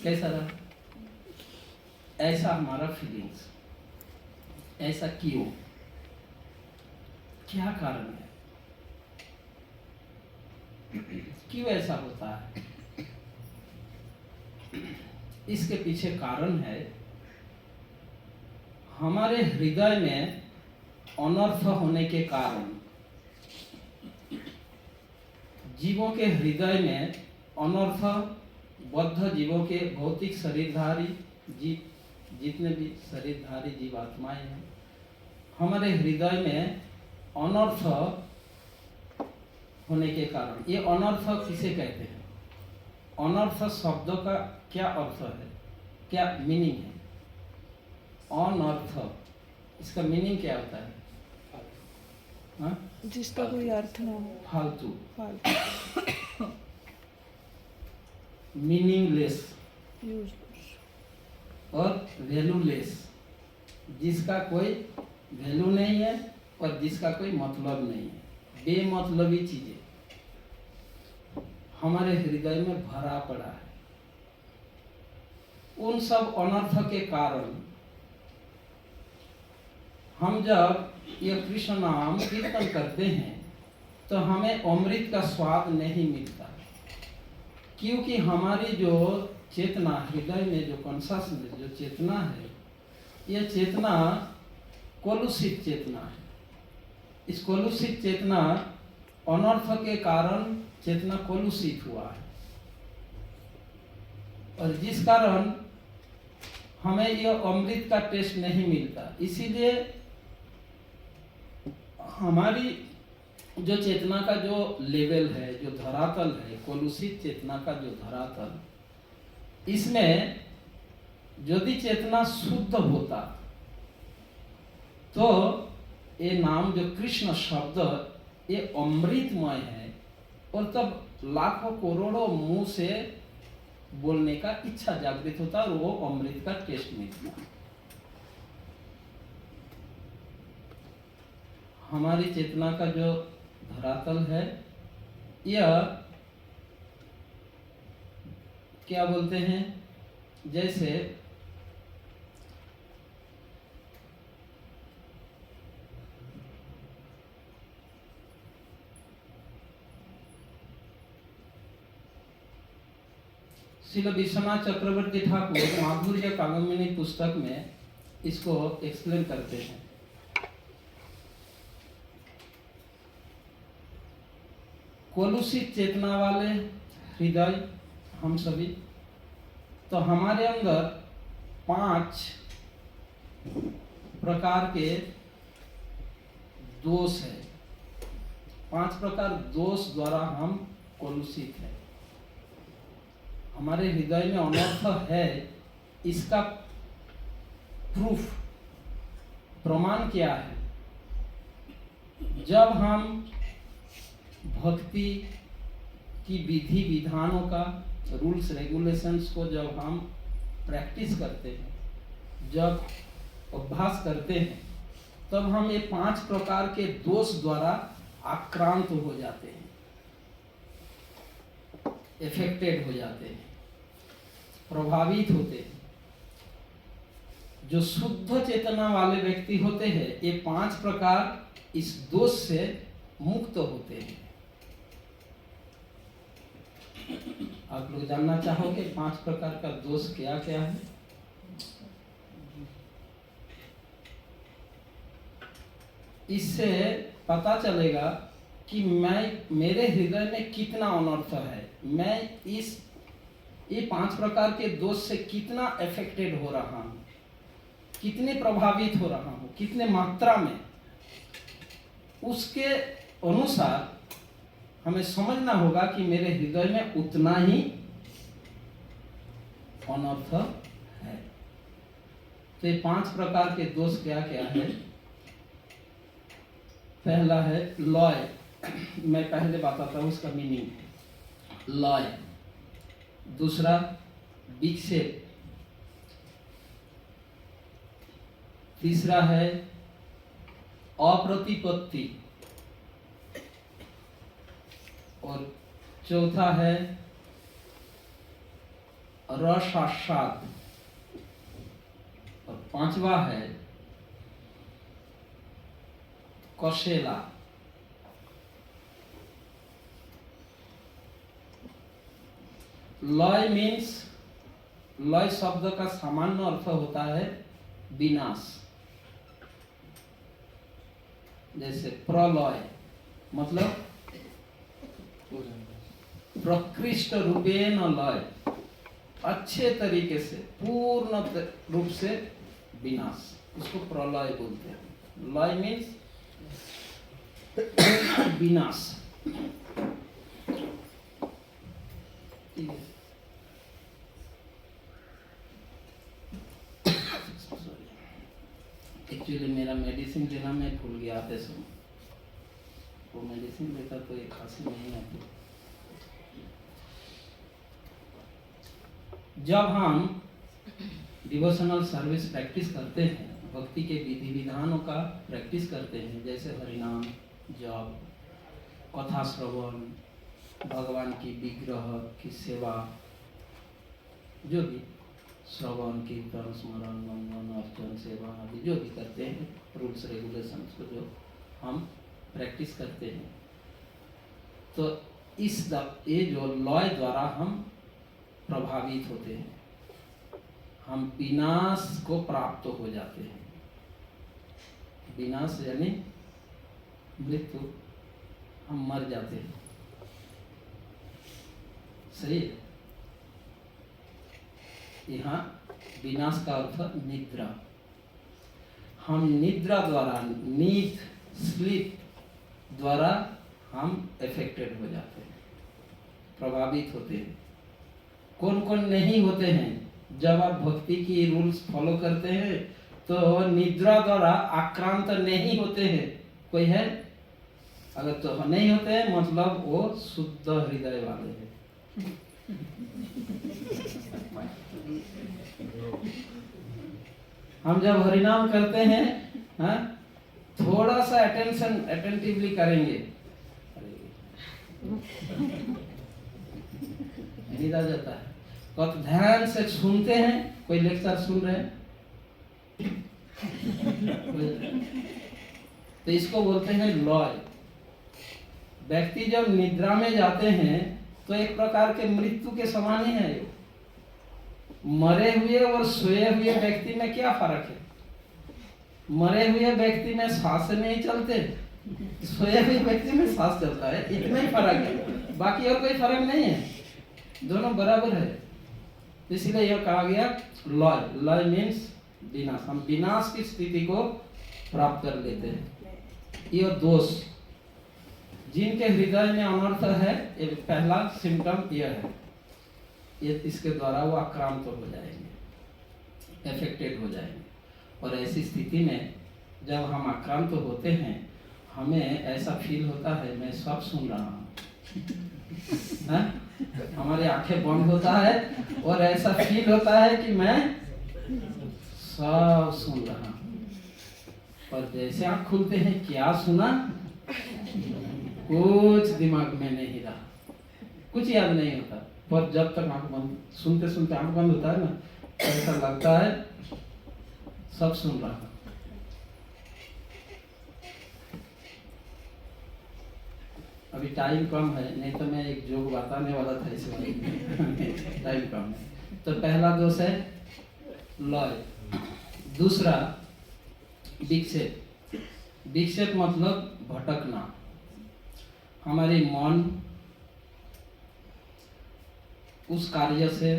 कैसा रहा, ऐसा हमारा फीलिंग्स। ऐसा क्यों, क्या कारण है, क्यों ऐसा होता है? इसके पीछे कारण है हमारे हृदय में अनर्थ होने के कारण। जीवों के हृदय में अनर्थ, बद्ध जीवों के, भौतिक शरीरधारी जीव, जितने भी शरीरधारी जीवात्माएं हैं, हमारे हृदय में अनर्थ होने के कारण। ये अनर्थ किसे कहते हैं? अनर्थ शब्द का क्या अर्थ है, क्या मीनिंग है? अनर्थ, इसका मीनिंग क्या होता है? हाँ? जिसका कोई अर्थ ना हो, फालतू। मीनिंगलेस यूजलेस और वैल्यूलेस, जिसका कोई वैल्यू नहीं है और जिसका कोई मतलब नहीं है, बेमतलबी चीजें हमारे हृदय में भरा पड़ा है। उन सब अनर्थ के कारण हम जब ये कृष्ण नाम कीर्तन करते हैं तो हमें अमृत का स्वाद नहीं मिलता, क्योंकि हमारी जो चेतना, हृदय में जो कॉन्शसनेस, जो चेतना है, यह चेतना कलुषित चेतना है। इस कलुषित चेतना, अनर्थ के कारण चेतना कलुषित हुआ है, और जिस कारण हमें यह अमृत का टेस्ट नहीं मिलता। इसीलिए हमारी जो चेतना का जो लेवल है, जो धरातल है, कलुषित चेतना का जो धरातल, इसमें यदि चेतना शुद्ध होता तो ये नाम, जो कृष्ण शब्द, ये अमृतमय है, और तब लाखों करोड़ों मुंह से बोलने का इच्छा जागृत होता और वो अमृत का टेस्ट मिलता। हमारी चेतना का जो धरातल है, यह क्या बोलते हैं, जैसे श्रील विश्वनाथ चक्रवर्ती ठाकुर माधुर्य काव्यमणि पुस्तक में इसको एक्सप्लेन करते हैं। कलुषित चेतना वाले हृदय हम सभी, तो हमारे अंदर 5 प्रकार के दोष है। 5 प्रकार दोष द्वारा हम कलुषित है। हमारे हृदय में अनर्थ है, इसका प्रूफ, प्रमाण क्या है? जब हम भक्ति की विधि विधानों का, रूल्स रेगुलेशंस को जब हम प्रैक्टिस करते हैं, जब अभ्यास करते हैं, तब हम ये 5 प्रकार के दोष द्वारा आक्रांत हो जाते हैं, इफेक्टेड हो जाते हैं, प्रभावित होते हैं। जो शुद्ध चेतना वाले व्यक्ति होते हैं, ये 5 प्रकार इस दोष से मुक्त होते हैं। आप लोग जानना चाहोगे 5 प्रकार का दोष क्या क्या है? इससे पता चलेगा कि मेरे हृदय में कितना अनर्थ है, मैं ये 5 प्रकार के दोष से कितना अफेक्टेड हो रहा हूं, कितने प्रभावित हो रहा हूं, कितने मात्रा में। उसके अनुसार हमें समझना होगा कि मेरे हृदय में उतना ही अनर्थ है। तो ये 5 प्रकार के दोष क्या क्या है? पहला है लय। मैं पहले बताता हूं उसका मीनिंग। लय। दूसरा विक्षेप। तीसरा है अप्रतिपत्ति, और चौथा है रसास्वाद, और 5वां है कौशेला। लय मीन्स, लय शब्द का सामान्य अर्थ होता है विनाश। जैसे प्रलय मतलब प्रकृष्ट रूपेण लय, अच्छे तरीके से, पूर्ण रूप से विनाश, इसको प्रलय बोलते हैं। लय मीन्स विनाश। एक्चुअली मेरा मेडिसिन लेना मैं भूल गया आते समय, वो मेडिसिन लेता तो ये खांसी नहीं आती। जब हम डिवोशनल सर्विस प्रैक्टिस करते हैं, भक्ति के विधि विधानों का प्रैक्टिस करते हैं, जैसे हरिनाम, जप, कथा श्रवण, भगवान की विग्रह की सेवा, जो भी श्रवण, कीर्तन, स्मरण, वंदन, अर्चन, सेवा आदि जो भी करते हैं, रूल्स रेगुलेशंस को जो हम प्रैक्टिस करते हैं, तो ये जो लॉय द्वारा हम प्रभावित होते हैं, हम विनाश को प्राप्त हो जाते हैं। विनाश यानी मृत्यु, हम मर जाते हैं। सही है? यहाँ विनाश का अर्थ निद्रा। हम निद्रा द्वारा, नींद, स्लीप द्वारा हम अफेक्टेड हो जाते हैं, प्रभावित होते हैं। कौन कौन नहीं होते हैं? जब आप भक्ति की रूल्स फॉलो करते हैं तो निद्रा द्वारा आक्रांत नहीं होते हैं। कोई है? अगर तो नहीं होते हैं मतलब वो शुद्ध हृदय वाले हैं। हम जब हरिनाम करते हैं, हाँ, थोड़ा सा अटेंटिवली करेंगे, नींद आ जाता है। तो ध्यान से सुनते हैं, कोई लेक्चर सुन रहे हैं तो इसको बोलते हैं लॉय। व्यक्ति जब निद्रा में जाते हैं तो एक प्रकार के मृत्यु के समान ही है। मरे हुए और सोए हुए व्यक्ति में क्या फर्क है? मरे हुए व्यक्ति में सांस नहीं चलते, सोए हुए व्यक्ति में सांस चलता है, इतना ही फर्क है, बाकी और कोई फर्क नहीं है, दोनों बराबर है। इसलिए यह कहा गया लॉय। लॉय मीन्स विनाश, हम विनाश की स्थिति को प्राप्त कर लेते हैं। यह दोष जिनके हृदय में अनर्थ है, ये पहला सिम्टम यह है, ये इसके द्वारा वो आक्रांत हो जाएंगे, अफेक्टेड हो जाएंगे। और ऐसी स्थिति में जब हम आक्रांत होते हैं, हमें ऐसा फील होता है मैं सब सुन रहा हूँ, हमारी आंखें बंद होता है और ऐसा फील होता है कि मैं सब सुन रहा हूँ। और जैसे आँख खुलते हैं, क्या सुना? कुछ दिमाग में नहीं रहा, कुछ याद नहीं होता। पर जब तक आंख बंद, सुनते सुनते आंख बंद होता है ना, ऐसा लगता है सब सुन रहा है। अभी टाइम कम है, नहीं तो मैं एक जोक बताने वाला था इस बारे में। टाइम कम है। तो पहला दोष है लॉय। दूसरा विक्षेप। विक्षेप मतलब भटकना। हमारी मन उस कार्य से,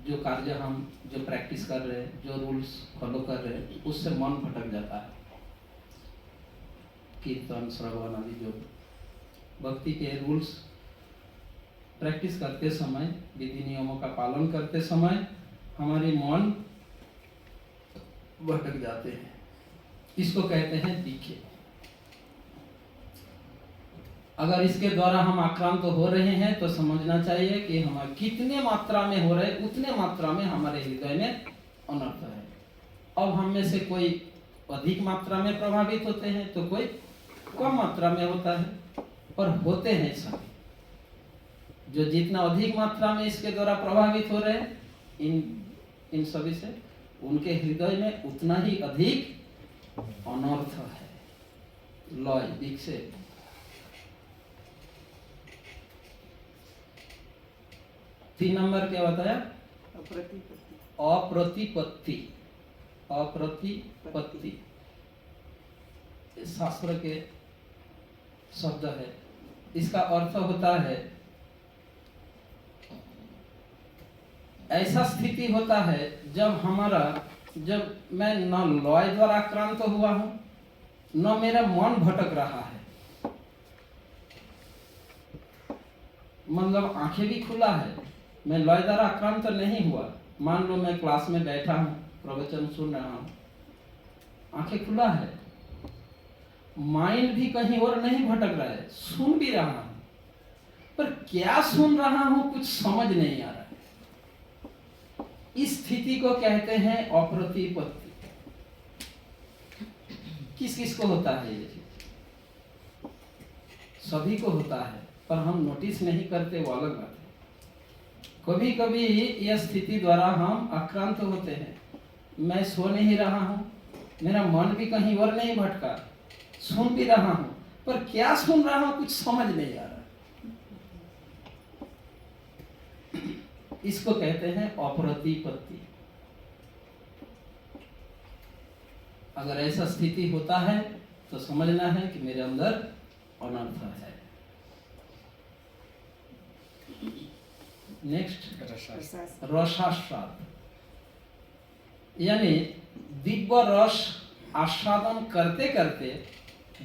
जो कार्य हम जो प्रैक्टिस कर रहे हैं, जो रूल्स फॉलो कर रहे हैं, उससे मन भटक जाता है। कीर्तन, श्रवण आदि जो भक्ति के रूल्स प्रैक्टिस करते समय, विधि नियमों का पालन करते समय हमारी मन भटक जाते हैं। इसको कहते हैं विक्षेप। अगर इसके द्वारा हम आक्रांत हो रहे हैं तो समझना चाहिए कि हम कितने मात्रा में हो रहे, उतने मात्रा में हमारे हृदय में अनर्थ है। अब हम में से कोई अधिक मात्रा में प्रभावित होते हैं तो कोई कम मात्रा में होता है, और होते हैं सभी। जो जितना अधिक मात्रा में इसके द्वारा प्रभावित हो रहे हैं इन सभी से, उनके हृदय में उतना ही अधिक अनर्थ है। लॉय, विक्षेप। तीन नंबर क्या बताया? अप्रतिपत्ति। अप्रतिपत्ति शास्त्र के शब्द है। इसका अर्थ होता है ऐसा स्थिति होता है जब मैं न लॉय द्वारा आक्रांत हुआ हूं, न मेरा मन भटक रहा है, मतलब आंखें भी खुला है, मैं लॉय द्वारा आक्रांत नहीं हुआ। मान लो मैं क्लास में बैठा हूं, प्रवचन सुन रहा हूं, आंखें खुला है, माइंड भी कहीं और नहीं भटक रहा है, सुन भी रहा हूं, पर क्या सुन रहा हूं कुछ समझ नहीं आ रहा है। इस स्थिति को कहते हैं अप्रतिपत्ति। किस किस को होता है ये चीज? सभी को होता है, पर हम नोटिस नहीं करते, वो अलग बात है। कभी कभी यह स्थिति द्वारा हम आक्रांत होते हैं। मैं सो नहीं रहा हूं, मेरा मन भी कहीं और नहीं भटका, सुन भी रहा हूं, पर क्या सुन रहा हूं कुछ समझ नहीं आ रहा। इसको कहते हैं अप्रतिपत्ति। अगर ऐसा स्थिति होता है तो समझना है कि मेरे अंदर अनर्थ है। नेक्स्ट, रसास्वाद, यानी दिव्य रस आस्वादन करते करते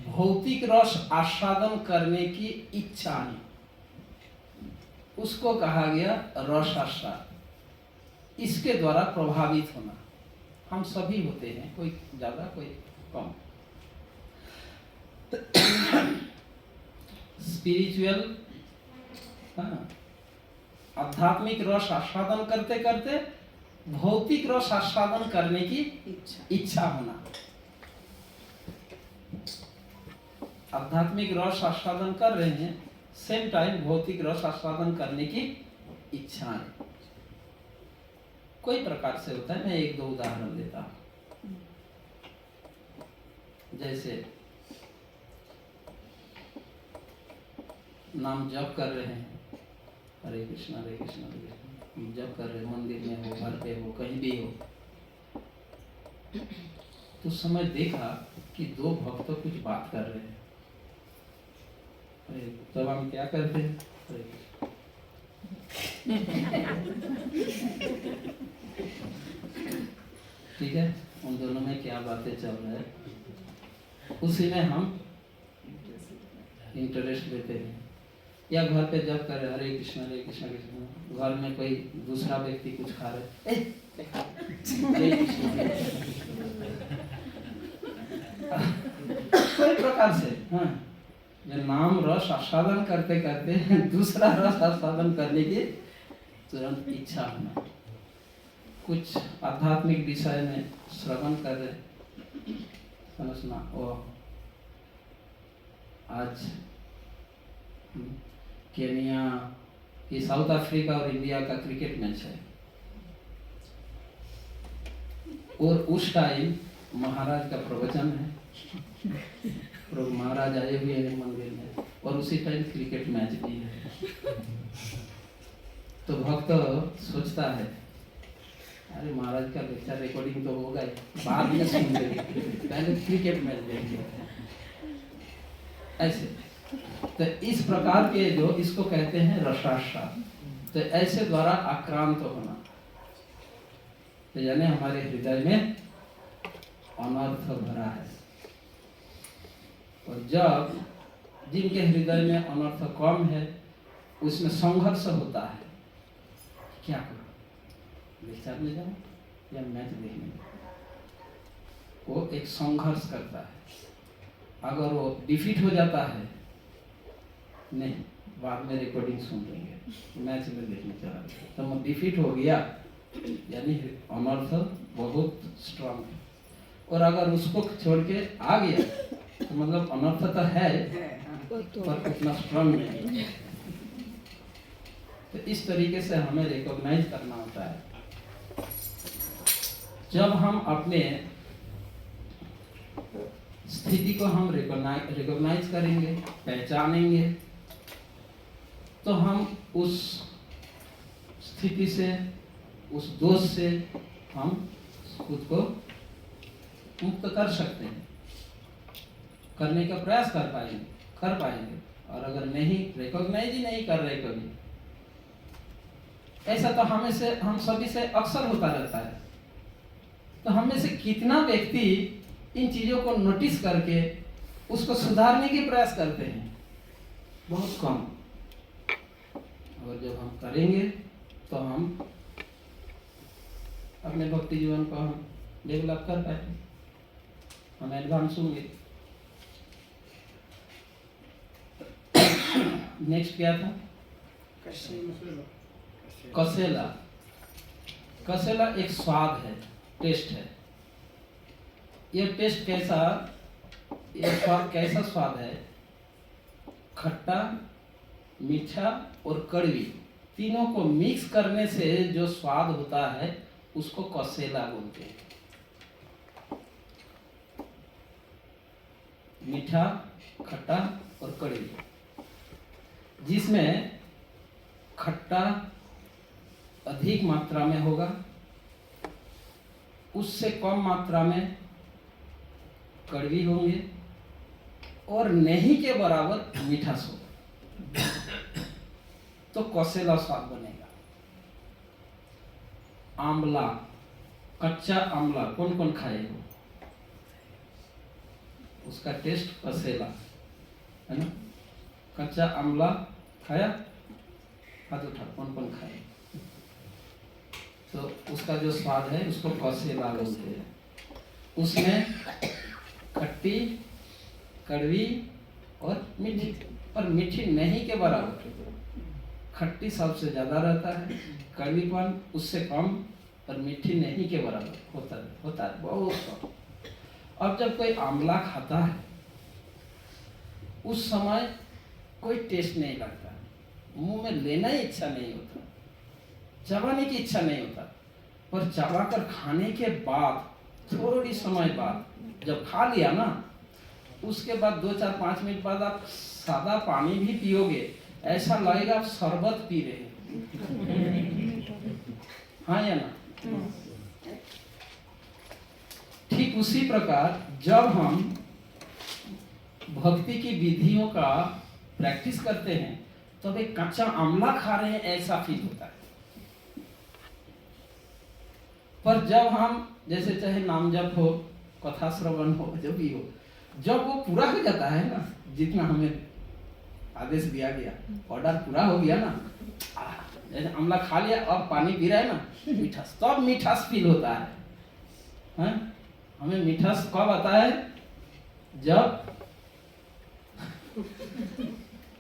भौतिक रस आस्वादन करने की इच्छा नहीं, उसको कहा गया रसास्वाद। इसके द्वारा प्रभावित होना हम सभी होते हैं, कोई ज्यादा कोई कम। स्पिरिचुअल आध्यात्मिक रस आस्वादन करते करते भौतिक रस आस्वादन करने की इच्छा होना। आध्यात्मिक रस आस्वादन कर रहे हैं, सेम टाइम भौतिक रस आस्वादन करने की इच्छा है। कोई प्रकार से होता है, मैं एक दो उदाहरण देता हूं। जैसे नाम जप कर रहे हैं, हरे कृष्णा हरे कृष्णा हरे कृष्णा जप कर रहे हैं, मंदिर में हो, घर पे हो, कहीं भी हो, तो समय देखा कि दो भक्त कुछ बात कर रहे हैं। तब हम क्या करते हैं? ठीक है, उन दोनों में क्या बातें चल रहा है, उसी में हम इंटरेस्ट लेते हैं। या घर पे जब कर हरे कृष्णा कृष्णा, घर में कोई दूसरा व्यक्ति कुछ खा रहे, हरे कृष्णा कोई प्रकार से, हाँ, जो नाम रस आस्वादन करते करते दूसरा रस आस्वादन करने की तुरंत इच्छा होना। कुछ आध्यात्मिक विषय में श्रवण कर रहे, समझना, ओ आज केनिया की साउथ अफ्रीका और इंडिया का क्रिकेट मैच है, और उस टाइम महाराज का प्रवचन है, महाराज आए हुए हैं मंदिर में, और उसी टाइम क्रिकेट मैच भी है। तो भक्त सोचता है, अरे महाराज का लेक्चर रिकॉर्डिंग तो होगा ही, बाद में सुन लेंगे, पहले क्रिकेट मैच देखेंगे। ऐसे तो इस प्रकार के जो इसको कहते हैं रसास्वाद। तो ऐसे द्वारा आक्रांत होना, तो यानी हमारे हृदय में अनर्थ भरा है। और जब जिनके हृदय में अनर्थ कम है, उसमें संघर्ष होता है, क्या करो, लेक्चर में जाऊं या मैच देखने, वो एक संघर्ष करता है। अगर वो डिफीट हो जाता है, नहीं बाद में रिकॉर्डिंग सुन लेंगे, मैच में देखने चला गया, तो मैं डिफीट हो गया, यानी अनर्थ बहुत स्ट्रांग है। और अगर उसको छोड़ के आ गया तो मतलब अनर्थ तो है, पर उतना स्ट्रांग नहीं। तो इस तरीके से हमें रिकॉग्नाइज करना होता है। जब हम अपने स्थिति को हम रिकॉग्नाइज करेंगे, पहचानेंगे, तो हम उस स्थिति से, उस दोष से हम खुद को मुक्त कर सकते हैं, करने का प्रयास कर पाएंगे। और अगर नहीं, रिकॉग्नाइज ही नहीं कर रहे कभी, ऐसा तो हम सभी से अक्सर होता रहता है। तो हम में से कितना व्यक्ति इन चीजों को नोटिस करके उसको सुधारने की प्रयास करते हैं? बहुत कम। और जब हम करेंगे तो हम अपने भक्ति जीवन को हम डेवलप कर पाएंगे, हम एडवांस होंगे। नेक्स्ट क्या था? कसेला। कसेला एक स्वाद है, टेस्ट है। ये टेस्ट कैसा, ये स्वाद कैसा स्वाद है? खट्टा, मीठा और कड़वी तीनों को मिक्स करने से जो स्वाद होता है उसको कसेला बोलते हैं। मीठा, खट्टा और कड़वी, जिसमें खट्टा अधिक मात्रा में होगा, उससे कम मात्रा में कड़वी होंगे और नहीं के बराबर मीठास होगा, तो कसेला स्वाद बनेगा। आंवला, कच्चा आंवला कौन कौन खाए हो? उसका टेस्ट कसेला है ना। कच्चा आंवला खाया? हाथ उठा, कौन कौन खाए? तो उसका जो स्वाद है उसको कसेला बोलते हैं। उसमें खट्टी, कड़वी और मीठी, पर मीठी नहीं के बराबर। खट्टी सबसे ज्यादा रहता है, कड़वीपन उससे कम, और मीठी नहीं के बराबर होता है बहुत कम। अब जब कोई आंवला खाता है उस समय कोई टेस्ट नहीं लगता, मुंह में लेना ही इच्छा नहीं होता, चबाने की इच्छा नहीं होता, पर चबाकर खाने के बाद थोड़ी समय बाद जब खा लिया ना, उसके बाद 2-4-5 मिनट बाद आप सादा पानी भी पियोगे, ऐसा लगेगा आप शरबत पी रहे हो। हाँ या ना? ठीक उसी प्रकार जब हम भक्ति की विधियों का प्रैक्टिस करते हैं तब एक कच्चा आंवला खा रहे हैं ऐसा फील होता है। पर जब हम जैसे चाहे नाम जप हो, कथा श्रवण हो, जो भी हो, जब वो पूरा हो जाता है ना, जितना हमें आदेश दिया गया, ऑर्डर पूरा हो गया ना, जैसे आंवला खा लिया, अब पानी पी रहा है ना, मीठास, तब मीठास फील होता है। हैं? हमें मीठास कब आता है? जब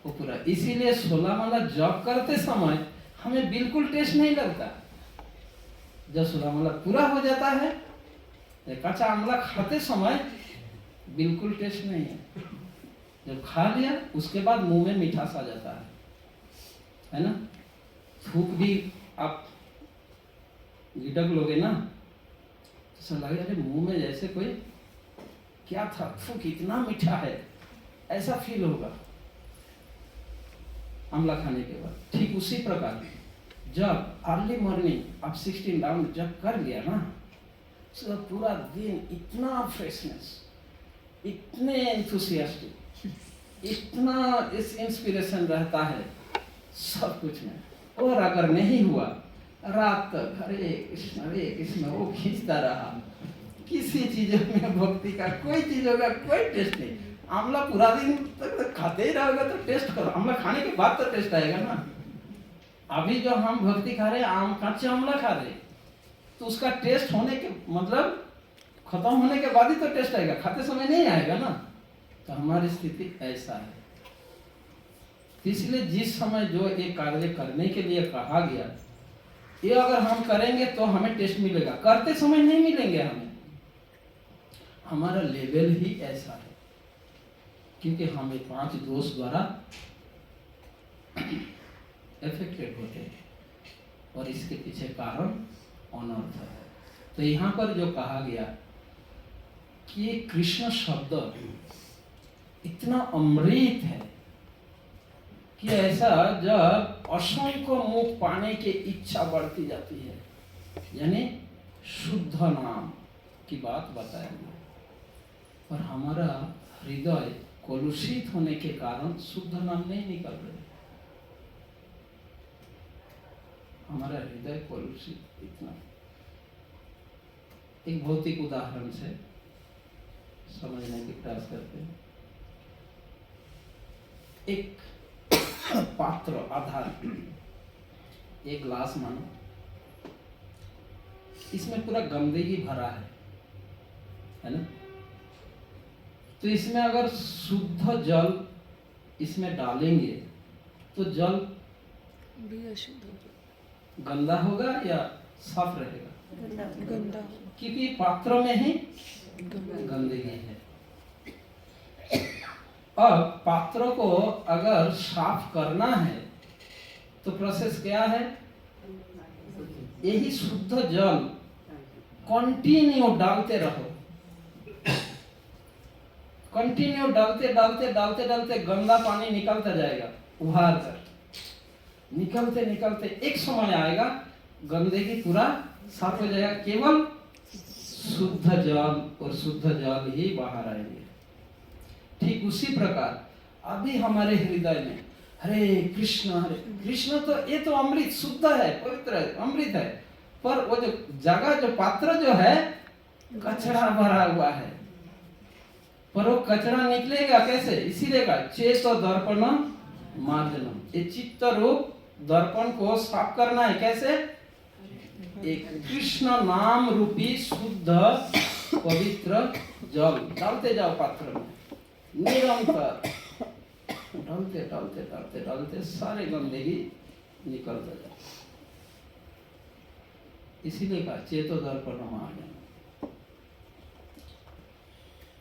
वो पूरा। इसीलिए 16 माला जप करते समय हमें बिल्कुल टेस्ट नहीं लगता। जब 16 माला पूरा हो जाता है, कच्चा आंवला खाते समय बिल्कुल टेस्ट नहीं है, जब खा लिया उसके बाद मुंह में मिठास आ जाता है ना। थूक भी आप गिटक लोगे ना, ऐसा लगे अरे मुंह में जैसे कोई क्या था, थूक इतना मीठा है, ऐसा फील होगा आंवला खाने के बाद। ठीक उसी प्रकार जब अर्ली मॉर्निंग आप 16 राउंड जब कर लिया ना, तो पूरा दिन इतना फ्रेशनेस, इतने एंथुसियास्टिक, इतना इस इंस्पिरेशन रहता है सब कुछ में। और अगर नहीं हुआ, रात तक हरे कृष्ण वो खींचता रहा, किसी चीजों में भक्ति का कोई चीजों का कोई टेस्ट नहीं। आंवला पूरा दिन तक खाते ही रहोगे तो टेस्ट करो, आंवला खाने के बाद तो टेस्ट आएगा ना। अभी जो हम भक्ति खा रहे हैं, कच्चा आंवला खा रहे, तो उसका टेस्ट होने के मतलब खत्म होने के बाद ही तो टेस्ट आएगा, खाते समय नहीं आएगा ना। तो हमारी स्थिति ऐसा है। इसलिए जिस समय जो ये कार्य करने के लिए कहा गया, ये अगर हम करेंगे तो हमें टेस्ट मिलेगा, करते समय नहीं मिलेंगे हमें। हमारा लेवल ही ऐसा है, क्योंकि हमें 5 दोष द्वारा एफेक्टेड होते हैं, और इसके पीछे कारण अनर्थ है। तो यहाँ पर जो कहा गया कि कृष्ण शब्द इतना अमृत है कि ऐसा जब असंख्य मुख पाने की इच्छा बढ़ती जाती है, यानी शुद्ध नाम की बात बताया गया, पर हमारा हृदय कलुषित होने के कारण शुद्ध नाम नहीं निकल रहे। हमारा हृदय कलुषित इतना। एक भौतिक उदाहरण से समझने की प्रयास करते हैं। एक पात्र आधार, एक ग्लास मानो, इसमें पूरा गंदगी भरा है ना। तो इसमें अगर शुद्ध जल इसमें डालेंगे तो जल भी अशुद्ध गंदा होगा या साफ रहेगा, गंदा क्योंकि पात्र में ही गंदगी है। अब पात्र को अगर साफ करना है तो प्रोसेस क्या है? यही शुद्ध जल कंटिन्यू डालते रहो, कंटिन्यू डालते डालते डालते डालते गंदा पानी निकलता जाएगा, उभार कर निकलते निकलते एक समय आएगा गंदगी पूरा साफ हो जाएगा, केवल शुद्ध जल और शुद्ध जल ही बाहर आएंगे। ठीक उसी प्रकार अभी हमारे हृदय में हरे कृष्ण तो ये तो अमृत शुद्ध है, पवित्र है, अमृत है, पर वो जो जगह जो पात्र जो है कचरा भरा हुआ है, पर वो कचरा निकलेगा कैसे? इसीलिए का चेतो दर्पण मार्जनम, ये चित्त रूप दर्पण को साफ करना है। कैसे? एक कृष्ण नाम रूपी शुद्ध पवित्र जल डालते जाओ पात्र में, निरंतर डालते डालते डालते डालते सारे गंदगी निकलता जाए। इसीलिए कहा चेतो दर्पण मार्जनम,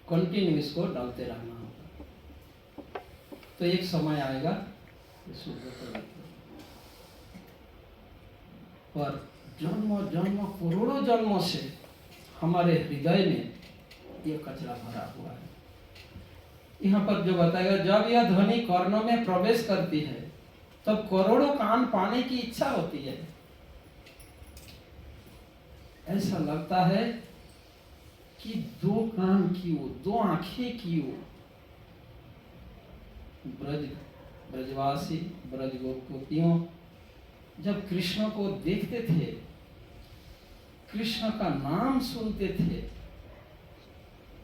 कंटिन्यू इसको डालते रहना होगा, तो एक समय आएगा शुद्ध पवित्र। पर जन्म जन्म करोड़ों जन्मों से हमारे हृदय में ये कचरा भरा हुआ है। यहाँ पर जो बताएगा, जब यह ध्वनि कर्णों में प्रवेश करती है तब करोड़ों कान पाने की इच्छा होती है। ऐसा लगता है कि दो कान क्यों, दो आंखें क्यों। ब्रजवासी ब्रज गोपियों जब कृष्ण को देखते थे, कृष्ण का नाम सुनते थे,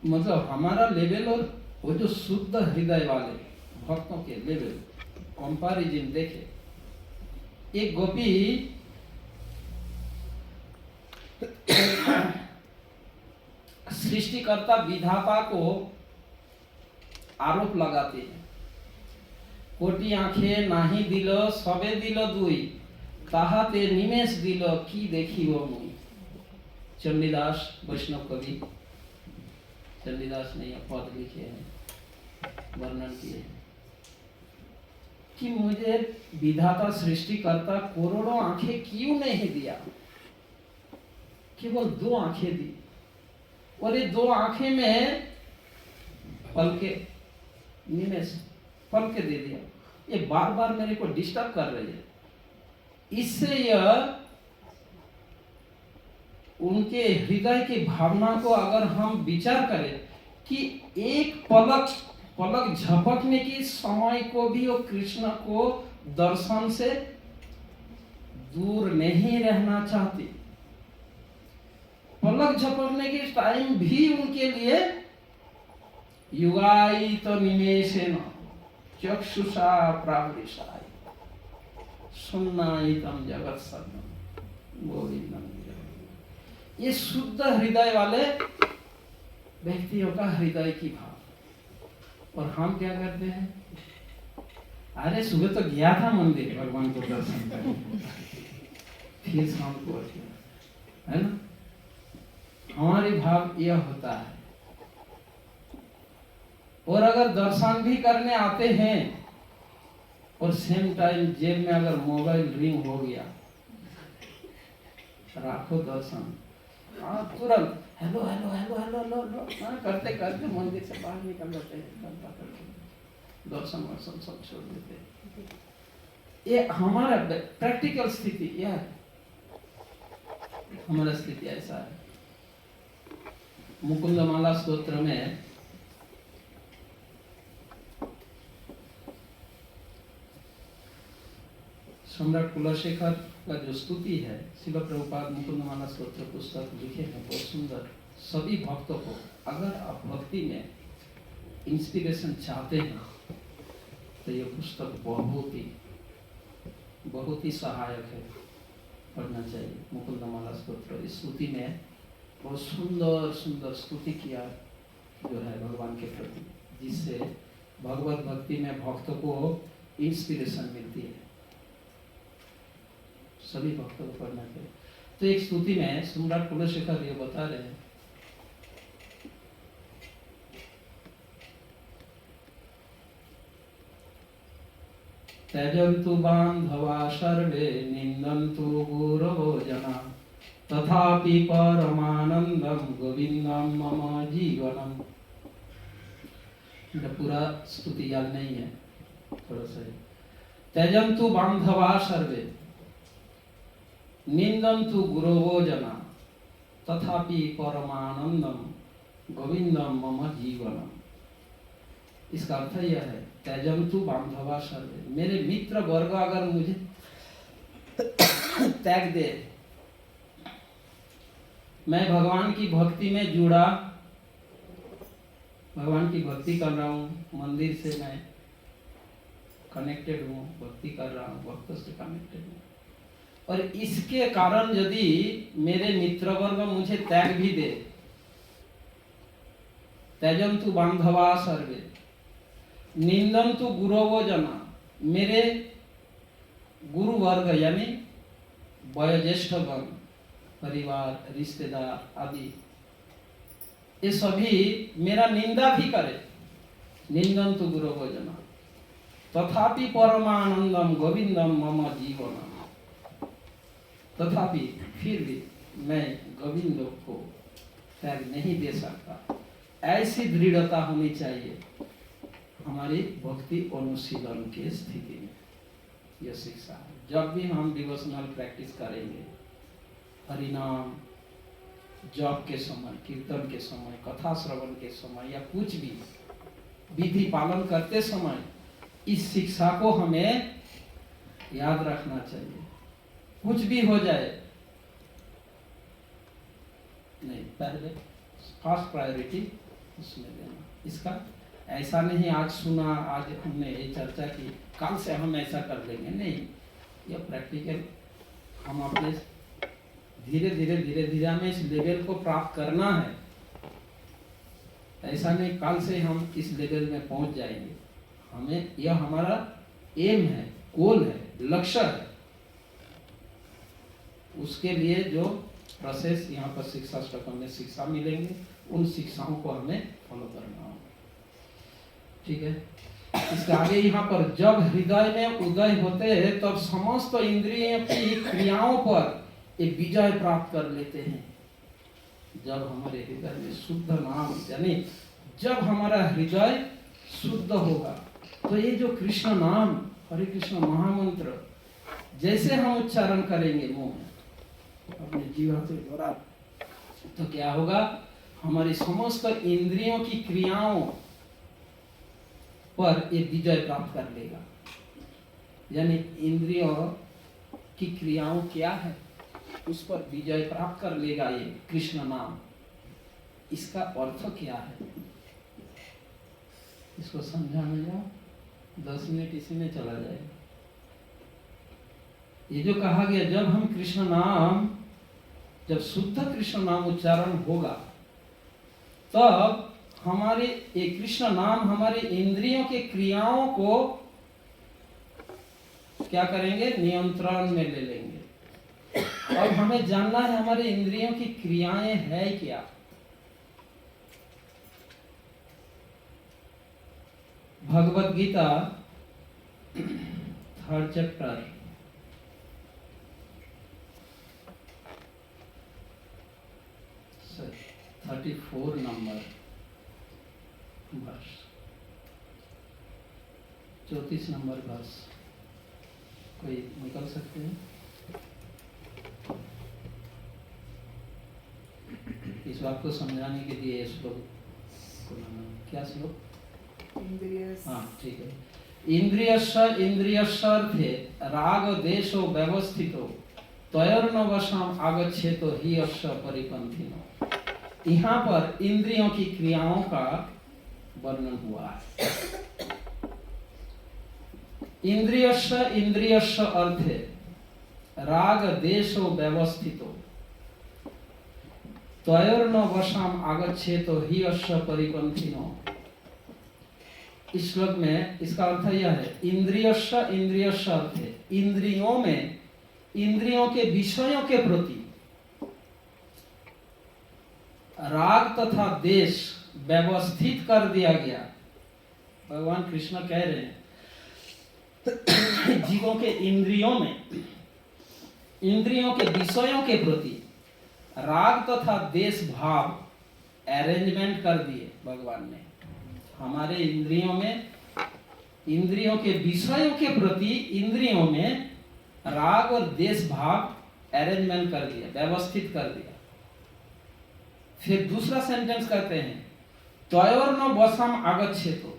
मतलब हमारा लेवल और वो जो शुद्ध हृदय वाले भक्तों के लेवल कंपैरिजन देखे। एक गोपी सृष्टिकर्ता विधाता को आरोप लगाती है, कोटि आंखें नाही दिल सबे दिल दुई, ताहाते निमेष दिल की देखी वो मुई। चंडीदास वैष्णव कवि चंडीदास ने यह पद लिखे हैं, वर्णन किए हैं कि मुझे विधाता सृष्टिकर्ता करोड़ों आंखें क्यों नहीं दिया, केवल दो आंखें दी, और ये दो आंखें में पलके निमेष पलके दे दिया। ये बार बार मेरे को डिस्टर्ब कर रही है। इससे यह उनके हृदय की भावना को अगर हम विचार करें कि एक पलक झपकने की समय को भी वो कृष्ण को दर्शन से दूर नहीं रहना चाहती, पलक झपकने के टाइम भी उनके लिए युगायित निमेषेन चक्षुषा प्रावृषाय सुन्नायितम जगत सर्वम गोविंदम। ये शुद्ध हृदय वाले व्यक्तियों का हृदय की भाव। और हम क्या करते हैं? अरे सुबह तो गया था मंदिर भगवान को दर्शन करने, फिर शाम को है ना। हमारी भाव यह होता है। और अगर दर्शन भी करने आते हैं और सेम टाइम जेब में अगर मोबाइल रिंग हो गया, राखो दर्शन, तुरंत hello hello hello hello hello करते करते मंदिर से बाहर निकल जाते हैं, दर्शन वर्शन सब छोड़ देते हैं। ये हमारा प्रैक्टिकल स्थिति यह है, हमारा स्थिति ऐसा है। मुकुंदमाला स्तोत्र में सम्राट कुलशेखर का जो स्तुति है, शिल प्रभुपाद मुकुंदमाला स्तोत्र पुस्तक लिखे हैं, बहुत सुंदर। सभी भक्तों को अगर आप भक्ति में इंस्पिरेशन चाहते हैं तो ये पुस्तक बहुत ही सहायक है, पढ़ना चाहिए। मुकुंदमाला स्तोत्र इस स्तुति में बहुत सुंदर सुंदर स्तुति किया जो है भगवान के प्रति, जिससे भगवत भक्ति में भक्तों को इंस्पिरेशन मिलती है। सभी भक्तों को पढ़ना चाहिए। तो एक स्तुति में सम्राट कुलशेखर ये बता रहे हैं, त्यजन्तु बान्धवा सर्वे निन्दन्तु गुरवो जना तथापि परमानंदम गोविंदम मम जीवनम। पूरा स्तुति याद नहीं है, थोड़ा सा। त्यजन्तु बान्धवा सर्वे निन्दन्तु गुरवो जना तथापि परमानंदम गोविंदम मम जीवनम। इसका अर्थ यह है, त्यजन्तु बान्धवा सर्वे, मेरे मित्र वर्ग अगर मुझे त्याग दे, मैं भगवान की भक्ति में जुड़ा, भगवान की भक्ति कर रहा हूँ, मंदिर से मैं कनेक्टेड हूँ, भक्ति कर रहा हूँ, भक्तों से कनेक्टेड हूँ, और इसके कारण यदि मेरे मित्र वर्ग मुझे त्याग भी दे, त्यजन्तु बान्धवा सर्वे निंदन्तु गुरवो जना, मेरे गुरु वर्ग यानी वयोज्येष्ठ गण, परिवार, रिश्तेदार आदि, ये सभी मेरा निंदा भी करे, निंदन्तु गुरवो जना तथापि परमानंदम गोविंदम मम जीवनम। तथापि फिर भी मैं गोविंद को त्याग नहीं दे सकता। ऐसी दृढ़ता होनी चाहिए हमारी भक्ति अनुशीलन के स्थिति में। यह शिक्षा है। जब भी हम डिवोशनल प्रैक्टिस करेंगे, हरिनाम जप के समय, कीर्तन के समय, कथा श्रवण के समय, या कुछ भी विधि पालन करते समय, इस शिक्षा को हमें याद रखना चाहिए। कुछ भी हो जाए, नहीं, पहले फर्स्ट प्रायोरिटी उसमें देना। इसका ऐसा नहीं आज सुना, आज हमने ये चर्चा की, कल से हम ऐसा कर लेंगे, नहीं। यह प्रैक्टिकल हम अपने धीरे धीरे हमें इस लेवल को प्राप्त करना है। ऐसा नहीं कल से हम इस लेवल में पहुंच जाएंगे। हमें, यह हमारा एम है, गोल है, लक्ष्य है। उसके लिए जो प्रोसेस यहाँ पर शिक्षा स्टॉक में शिक्षा मिलेंगे, उन शिक्षाओं को हमें फॉलो करना होगा। ठीक है। इसके आगे यहाँ पर, जब हृदय में उदय होते हैं तब समस्त इंद्रियों की क्रियाओं पर एक विजय प्राप्त कर लेते हैं। जब हमारे हृदय में शुद्ध नाम, यानी जब हमारा हृदय शुद्ध होगा, तो ये जो कृष्ण नाम, हरे कृष्ण महामंत्र जैसे हम उच्चारण करेंगे मुंह में, अपने जीवन से द्वारा, तो क्या होगा, हमारी समस्त इंद्रियों की क्रियाओं पर एक विजय प्राप्त कर लेगा। यानी इंद्रियों की क्रियाओं क्या है, उस पर विजय प्राप्त कर लेगा ये कृष्ण नाम। इसका अर्थ क्या है, इसको समझाने जाओ, 10 मिनट इसी में चला जाएगा। ये जो कहा गया, जब हम कृष्ण नाम, जब शुद्ध कृष्ण नाम उच्चारण होगा, तब हमारे ये कृष्ण नाम हमारे इंद्रियों के क्रियाओं को क्या करेंगे, नियंत्रण में ले लेंगे। अब हमें जानना है हमारे इंद्रियों की क्रियाएं है क्या। Bhagavad Gita 3rd chapter 34 number वर्ष, 34 नंबर वर्ष, कोई निकल सकते हैं? इस बात को समझाने के लिए श्लोक को नाम, क्या श्लोक? इंद्रिय, हाँ ठीक है। इंद्रियस्यर्थे राग देशो व्यवस्थितो तयोर्न वशम आगच्छेतो हि अस्य परिपंथिनो। यहाँ पर इंद्रियों की क्रियाओं का वर्णन हुआ है। इंद्रियस्य अर्थे राग देशो व्यवस्थितो तयोर्न वशम आगच्छेतो हि अस्य परिपंथिनो। इस श्लोक में इसका अर्थ यह है, इंद्रियस्य अर्थे, इंद्रियों में, इंद्रियों के विषयों के प्रति राग तथा देश व्यवस्थित कर दिया गया। भगवान कृष्ण कह रहे हैं जीवों के इंद्रियों में, इंद्रियों के विषयों के प्रति राग तथा देश भाव अरेंजमेंट कर दिए भगवान ने। हमारे इंद्रियों में, इंद्रियों के विषयों के प्रति इंद्रियों में राग और देश भाव अरेंजमेंट कर दिया, व्यवस्थित कर दिया। फिर दूसरा सेंटेंस कहते हैं त्वयोर्न वशम आगच्छेतो।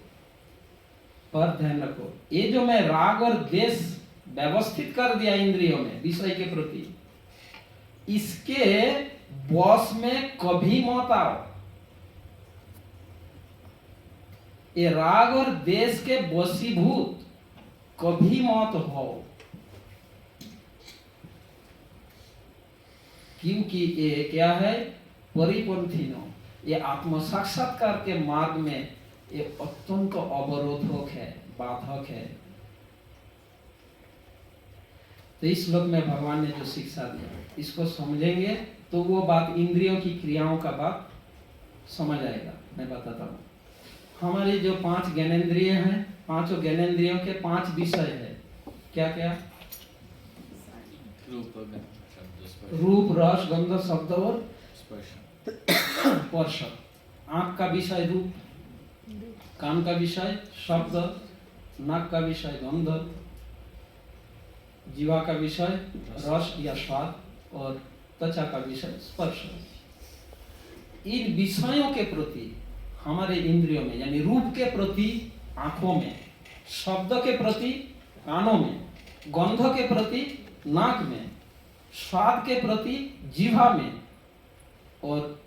पर ध्यान रखो, ये जो मैं राग और देश व्यवस्थित कर दिया इंद्रियों में विषय के प्रति, इसके वश में कभी मत आओ। ये राग और देश के वशीभूत कभी मत हो, क्योंकि ये क्या है, परिपंथीनो, ये आत्म साक्षात्कार के मार्ग में ये अत्यंत अवरोधक है, बाधक है। तो इस श्लोक में भगवान ने जो शिक्षा दिया, इसको समझेंगे तो वो बात, इंद्रियों की क्रियाओं का बात समझ आएगा। मैं बताता हूँ, हमारी जो 5 ज्ञानेंद्रिय हैं, पांचों ज्ञानेंद्रियों के 5 विषय है। क्या क्या? रूप, रस, गंध, शब्द और स्पर्श। आंख का विषय रूप, कान का विषय शब्द, नाक का विषय गंध, जीवा का विषय रस या स्वाद, और त्वचा का विषय स्पर्श। इन विषयों के प्रति हमारे इंद्रियों में, यानी रूप के प्रति आंखों में, शब्द के प्रति कानों में, गंध के प्रति नाक में, स्वाद के प्रति जीवा में, और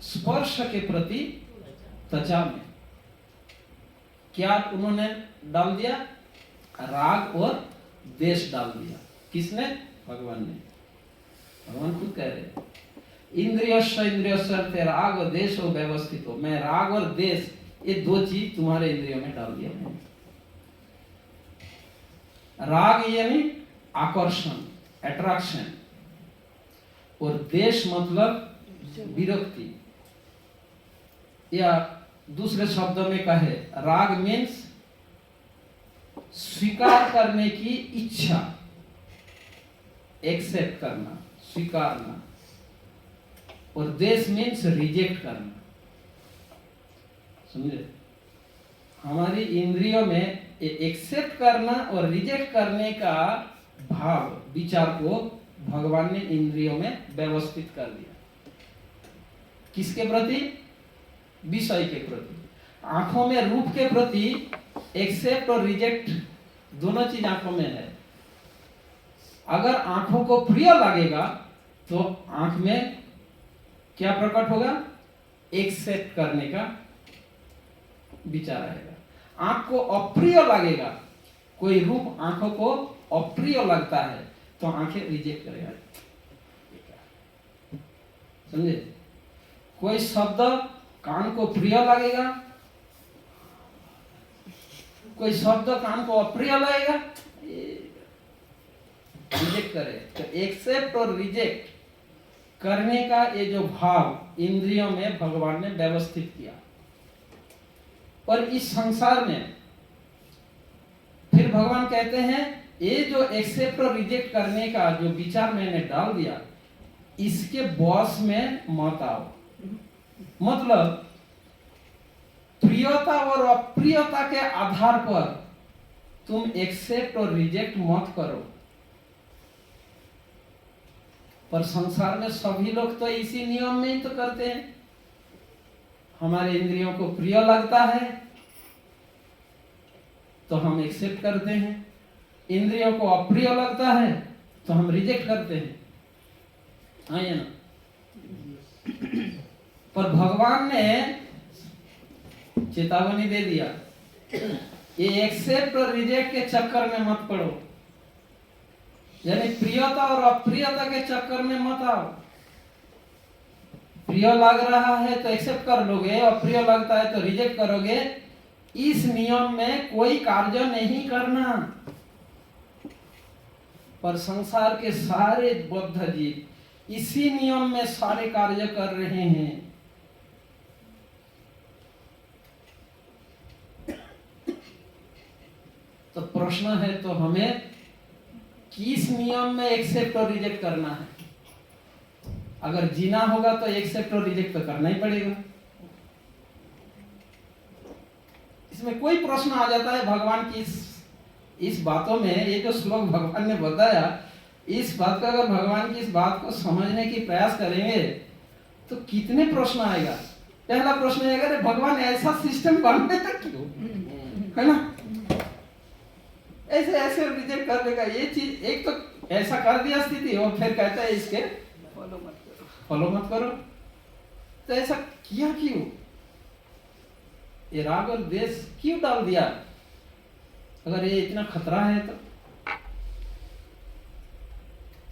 स्पर्श के प्रति त्वचा में क्या उन्होंने डाल दिया? राग और देश डाल दिया। किसने? भगवान ने। भगवान खुद कह रहे हैं इंद्रियस्य राग और देश हो व्यवस्थित हो। मैं राग और देश, ये 2 चीज तुम्हारे इंद्रियों में डाल दिया मैंने। राग यानी आकर्षण, अट्रैक्शन, और देश मतलब विरक्ति, या दूसरे शब्दों में कहे, राग मीन्स स्वीकार करने की इच्छा, एक्सेप्ट करना, स्वीकारना, और देश मीन्स रिजेक्ट करना। समझे? हमारी इंद्रियों में एक्सेप्ट करना और रिजेक्ट करने का भाव, विचार को भगवान ने इंद्रियों में व्यवस्थित कर दिया। किसके प्रति? विषय के प्रति। आंखों में रूप के प्रति एक्सेप्ट और रिजेक्ट दोनों चीज आंखों में है। अगर आंखों को प्रिय लगेगा तो आंख में क्या प्रकट होगा? एक्सेप्ट करने का विचार आएगा। आंख को अप्रिय लगेगा, कोई रूप आंखों को अप्रिय लगता है तो आंखें रिजेक्ट करेगा। समझे? कोई शब्द कान को प्रिय लगेगा, कोई शब्द कान को अप्रिय लगेगा, रिजेक्ट करे। तो एक्सेप्ट और रिजेक्ट करने का ये जो भाव इंद्रियों में भगवान ने व्यवस्थित किया। और इस संसार में फिर भगवान कहते हैं ये जो एक्सेप्ट और रिजेक्ट करने का जो विचार मैंने डाल दिया, इसके बॉस में मत आओ। मतलब प्रियता और अप्रियता के आधार पर तुम एक्सेप्ट और रिजेक्ट मत करो। पर संसार में सभी लोग तो इसी नियम में ही तो करते हैं। हमारे इंद्रियों को प्रिय लगता है तो हम एक्सेप्ट करते हैं, इंद्रियों को अप्रिय लगता है तो हम रिजेक्ट करते हैं। हाँ या ना? पर भगवान ने चेतावनी दे दिया, ये एक्सेप्ट और रिजेक्ट के चक्कर में मत पड़ो, यानी प्रियता और अप्रियता के चक्कर में मत आओ। प्रिय लग रहा है तो एक्सेप्ट कर लोगे, अप्रिय लगता है तो रिजेक्ट करोगे। इस नियम में कोई कार्य नहीं करना। पर संसार के सारे बद्ध जीव इसी नियम में सारे कार्य कर रहे हैं। प्रश्न है तो हमें किस नियम में एक्सेप्ट और रिजेक्ट करना है। अगर जीना होगा तो एक्सेप्ट और रिजेक्ट तो करना ही पड़ेगा। इसमें कोई प्रश्न आ जाता है भगवान की इस बातों में, ये जो श्लोक भगवान ने बताया, इस बात का अगर भगवान की इस बात को समझने की प्रयास करेंगे तो कितने प्रश्न आएगा। पहला प्रश्न आएगा, अरे भगवान ऐसा सिस्टम बनाने तक क्यों, है ना, ऐसे ऐसे रिजेक्ट कर देगा ये चीज। एक तो ऐसा कर दिया स्थिति, और फिर कहता है इसके फॉलो मत करो। तो ऐसा किया क्यों, ये राग और द्वेष क्यों डाल दिया? अगर ये इतना खतरा है तो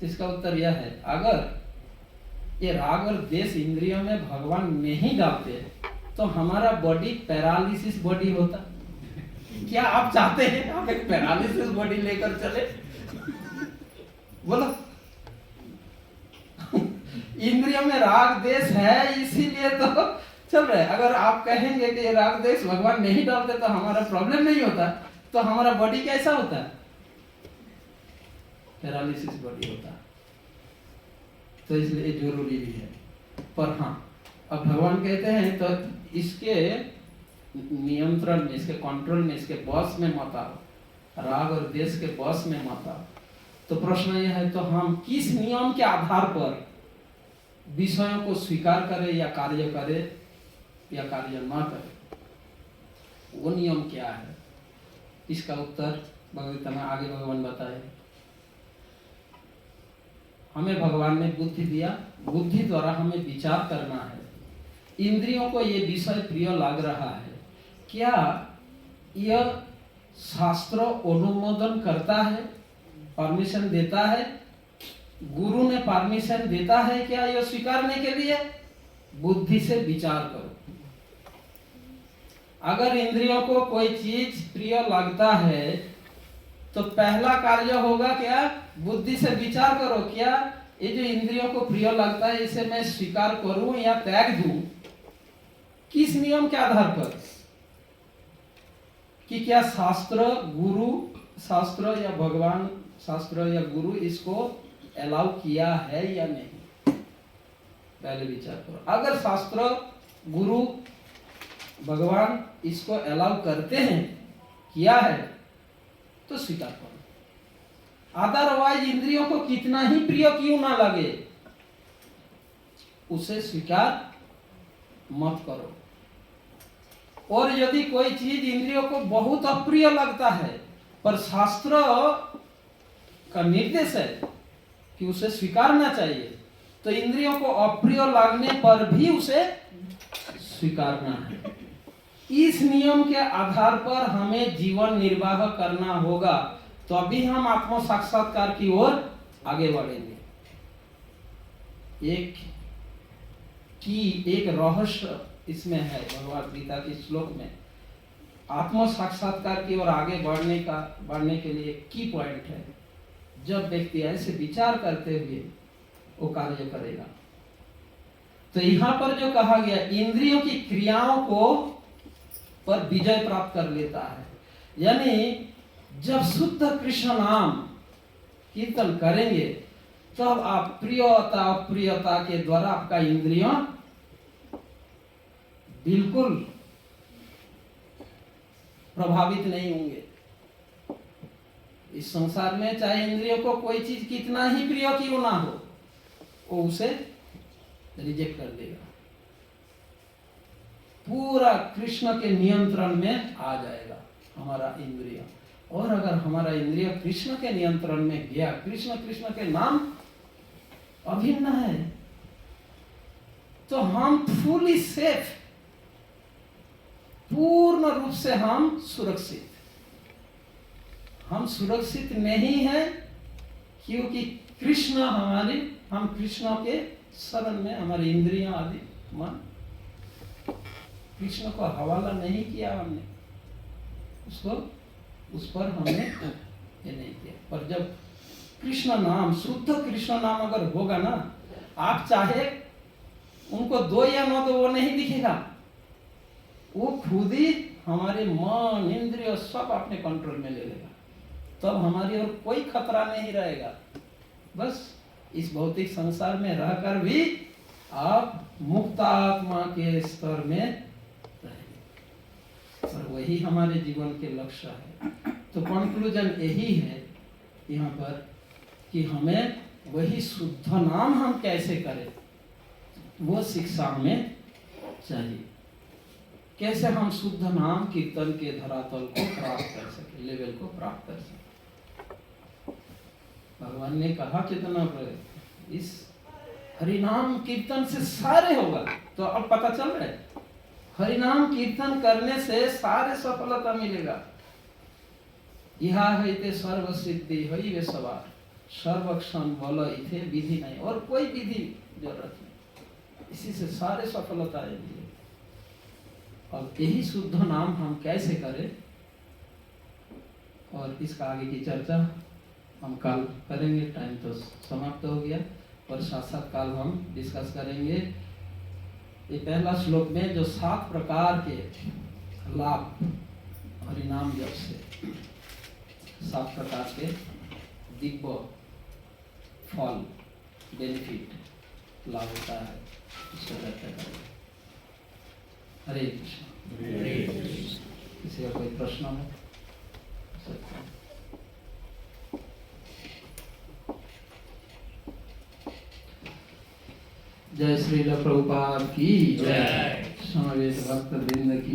इसका उत्तर यह है, अगर ये राग और द्वेष इंद्रियों में भगवान नहीं डालते तो हमारा बॉडी पैरालिसिस बॉडी होता। क्या आप चाहते हैं आप एक पैरालिसिस बॉडी लेकर चले? बोलो। इंद्रियों में राग द्वेष है इसीलिए तो चल रहा है। अगर आप कहेंगे कि राग द्वेष भगवान नहीं डालते तो हमारा प्रॉब्लम नहीं होता, तो हमारा बॉडी कैसा होता है? पैरालिसिस बॉडी होता। तो इसलिए जरूरी भी है। पर हाँ, अब भगवान कहते हैं तो इसके नियंत्रण में, इसके कंट्रोल में, इसके बॉस में मत आओ, राग और द्वेष के बॉस में मत आओ। तो प्रश्न यह है, तो हम किस नियम के आधार पर विषयों को स्वीकार करें या कार्य करें या कार्य न करें, वो नियम क्या है? इसका उत्तर भगवत में आगे भगवान बताए। हमें भगवान ने बुद्धि दिया, बुद्धि द्वारा हमें विचार करना है। इंद्रियों को ये विषय प्रिय लग रहा है, क्या यह शास्त्र अनुमोदन करता है, परमिशन देता है? गुरु ने परमिशन देता है क्या यह स्वीकारने के लिए? बुद्धि से विचार करो। अगर इंद्रियों को कोई चीज प्रिय लगता है तो पहला कार्य होगा क्या? बुद्धि से विचार करो, क्या ये जो इंद्रियों को प्रिय लगता है इसे मैं स्वीकार करूं या त्याग दूं? किस नियम के आधार पर? कि क्या शास्त्र, गुरु, शास्त्र या भगवान, शास्त्र या गुरु इसको अलाउ किया है या नहीं? पहले विचार करो। अगर शास्त्र, गुरु, भगवान इसको अलाउ करते हैं, किया है, तो स्वीकार करो। अदरवाइज इंद्रियों को कितना ही प्रिय क्यों ना लगे, उसे स्वीकार मत करो। और यदि कोई चीज इंद्रियों को बहुत अप्रिय लगता है पर शास्त्र का निर्देश है कि उसे स्वीकारना चाहिए, तो इंद्रियों को अप्रिय लगने पर भी उसे स्वीकारना है। इस नियम के आधार पर हमें जीवन निर्वाह करना होगा, तो अभी हम आत्म साक्षात्कार की ओर आगे बढ़ेंगे। एक रहस्य इसमें है भगवद गीता के श्लोक में। आत्म साक्षात्कार की ओर आगे बढ़ने के लिए की पॉइंट है, जब व्यक्ति ऐसे विचार करते हुए वो कार्य करेगा। तो यहाँ पर जो कहा गया, इंद्रियों की क्रियाओं को पर विजय प्राप्त कर लेता है, यानी जब शुद्ध कृष्ण नाम कीर्तन करेंगे तब आप प्रियता अप्रियता के द्वारा आपका इंद्रियों बिल्कुल प्रभावित नहीं होंगे। इस संसार में चाहे इंद्रियों को कोई चीज कितना ही प्रिय क्यों ना हो, वो उसे रिजेक्ट कर देगा, पूरा कृष्ण के नियंत्रण में आ जाएगा हमारा इंद्रिय। और अगर हमारा इंद्रिय कृष्ण के नियंत्रण में गया, कृष्ण के नाम अभिन्न है, तो हम फुली सेफ, पूर्ण रूप से हम सुरक्षित। हम सुरक्षित नहीं है क्योंकि हम कृष्ण के शरण में, हमारे इंद्रियां आदि मन कृष्ण को हवाला नहीं किया हमने, उस पर हमने ये नहीं किया। पर जब कृष्ण नाम, शुद्ध कृष्ण नाम अगर होगा ना, आप चाहे उनको दो या न दो वो नहीं दिखेगा, वो खुद ही हमारे मन इंद्रिय सब अपने कंट्रोल में ले लेगा। तब हमारी और कोई खतरा नहीं रहेगा। बस इस भौतिक संसार में रहकर भी आप मुक्त आत्मा के स्तर में रहेंगे और वही हमारे जीवन के लक्ष्य है। तो कंक्लूजन यही है यहाँ पर कि हमें वही शुद्ध नाम हम कैसे करें, वो शिक्षा हमें चाहिए। कैसे हम शुद्ध नाम कीर्तन के धरातल को प्राप्त कर सके, लेवल को प्राप्त कर सके। भगवान ने कहा कितना इस हरिनाम कीर्तन से सारे होगा। तो अब पता चल रहा है हरिनाम कीर्तन करने से सारे सफलता मिलेगा। यह है सर्व सिद्धि हई वे सवार सर्वक्षण बोलो इथे विधि नहीं, और कोई विधि जरूरत नहीं, इसी से सारे सफलता मिलेगी। और यही शुद्ध नाम हम कैसे करें, और इसका आगे की चर्चा हम कल करेंगे। टाइम तो समाप्त हो गया, और साथ साथ कल हम डिस्कस करेंगे ये पहला श्लोक में जो 7 प्रकार के लाभ हरिनाम जप से 7 प्रकार के दिव्य फल बेनिफिट लाभ होता है, इसको चर्चा करेंगे। हरे कृष्ण। किसी का कोई प्रश्न हो सकता है? जय श्री प्रभुपाद की जय। समवेत भक्त वृंद की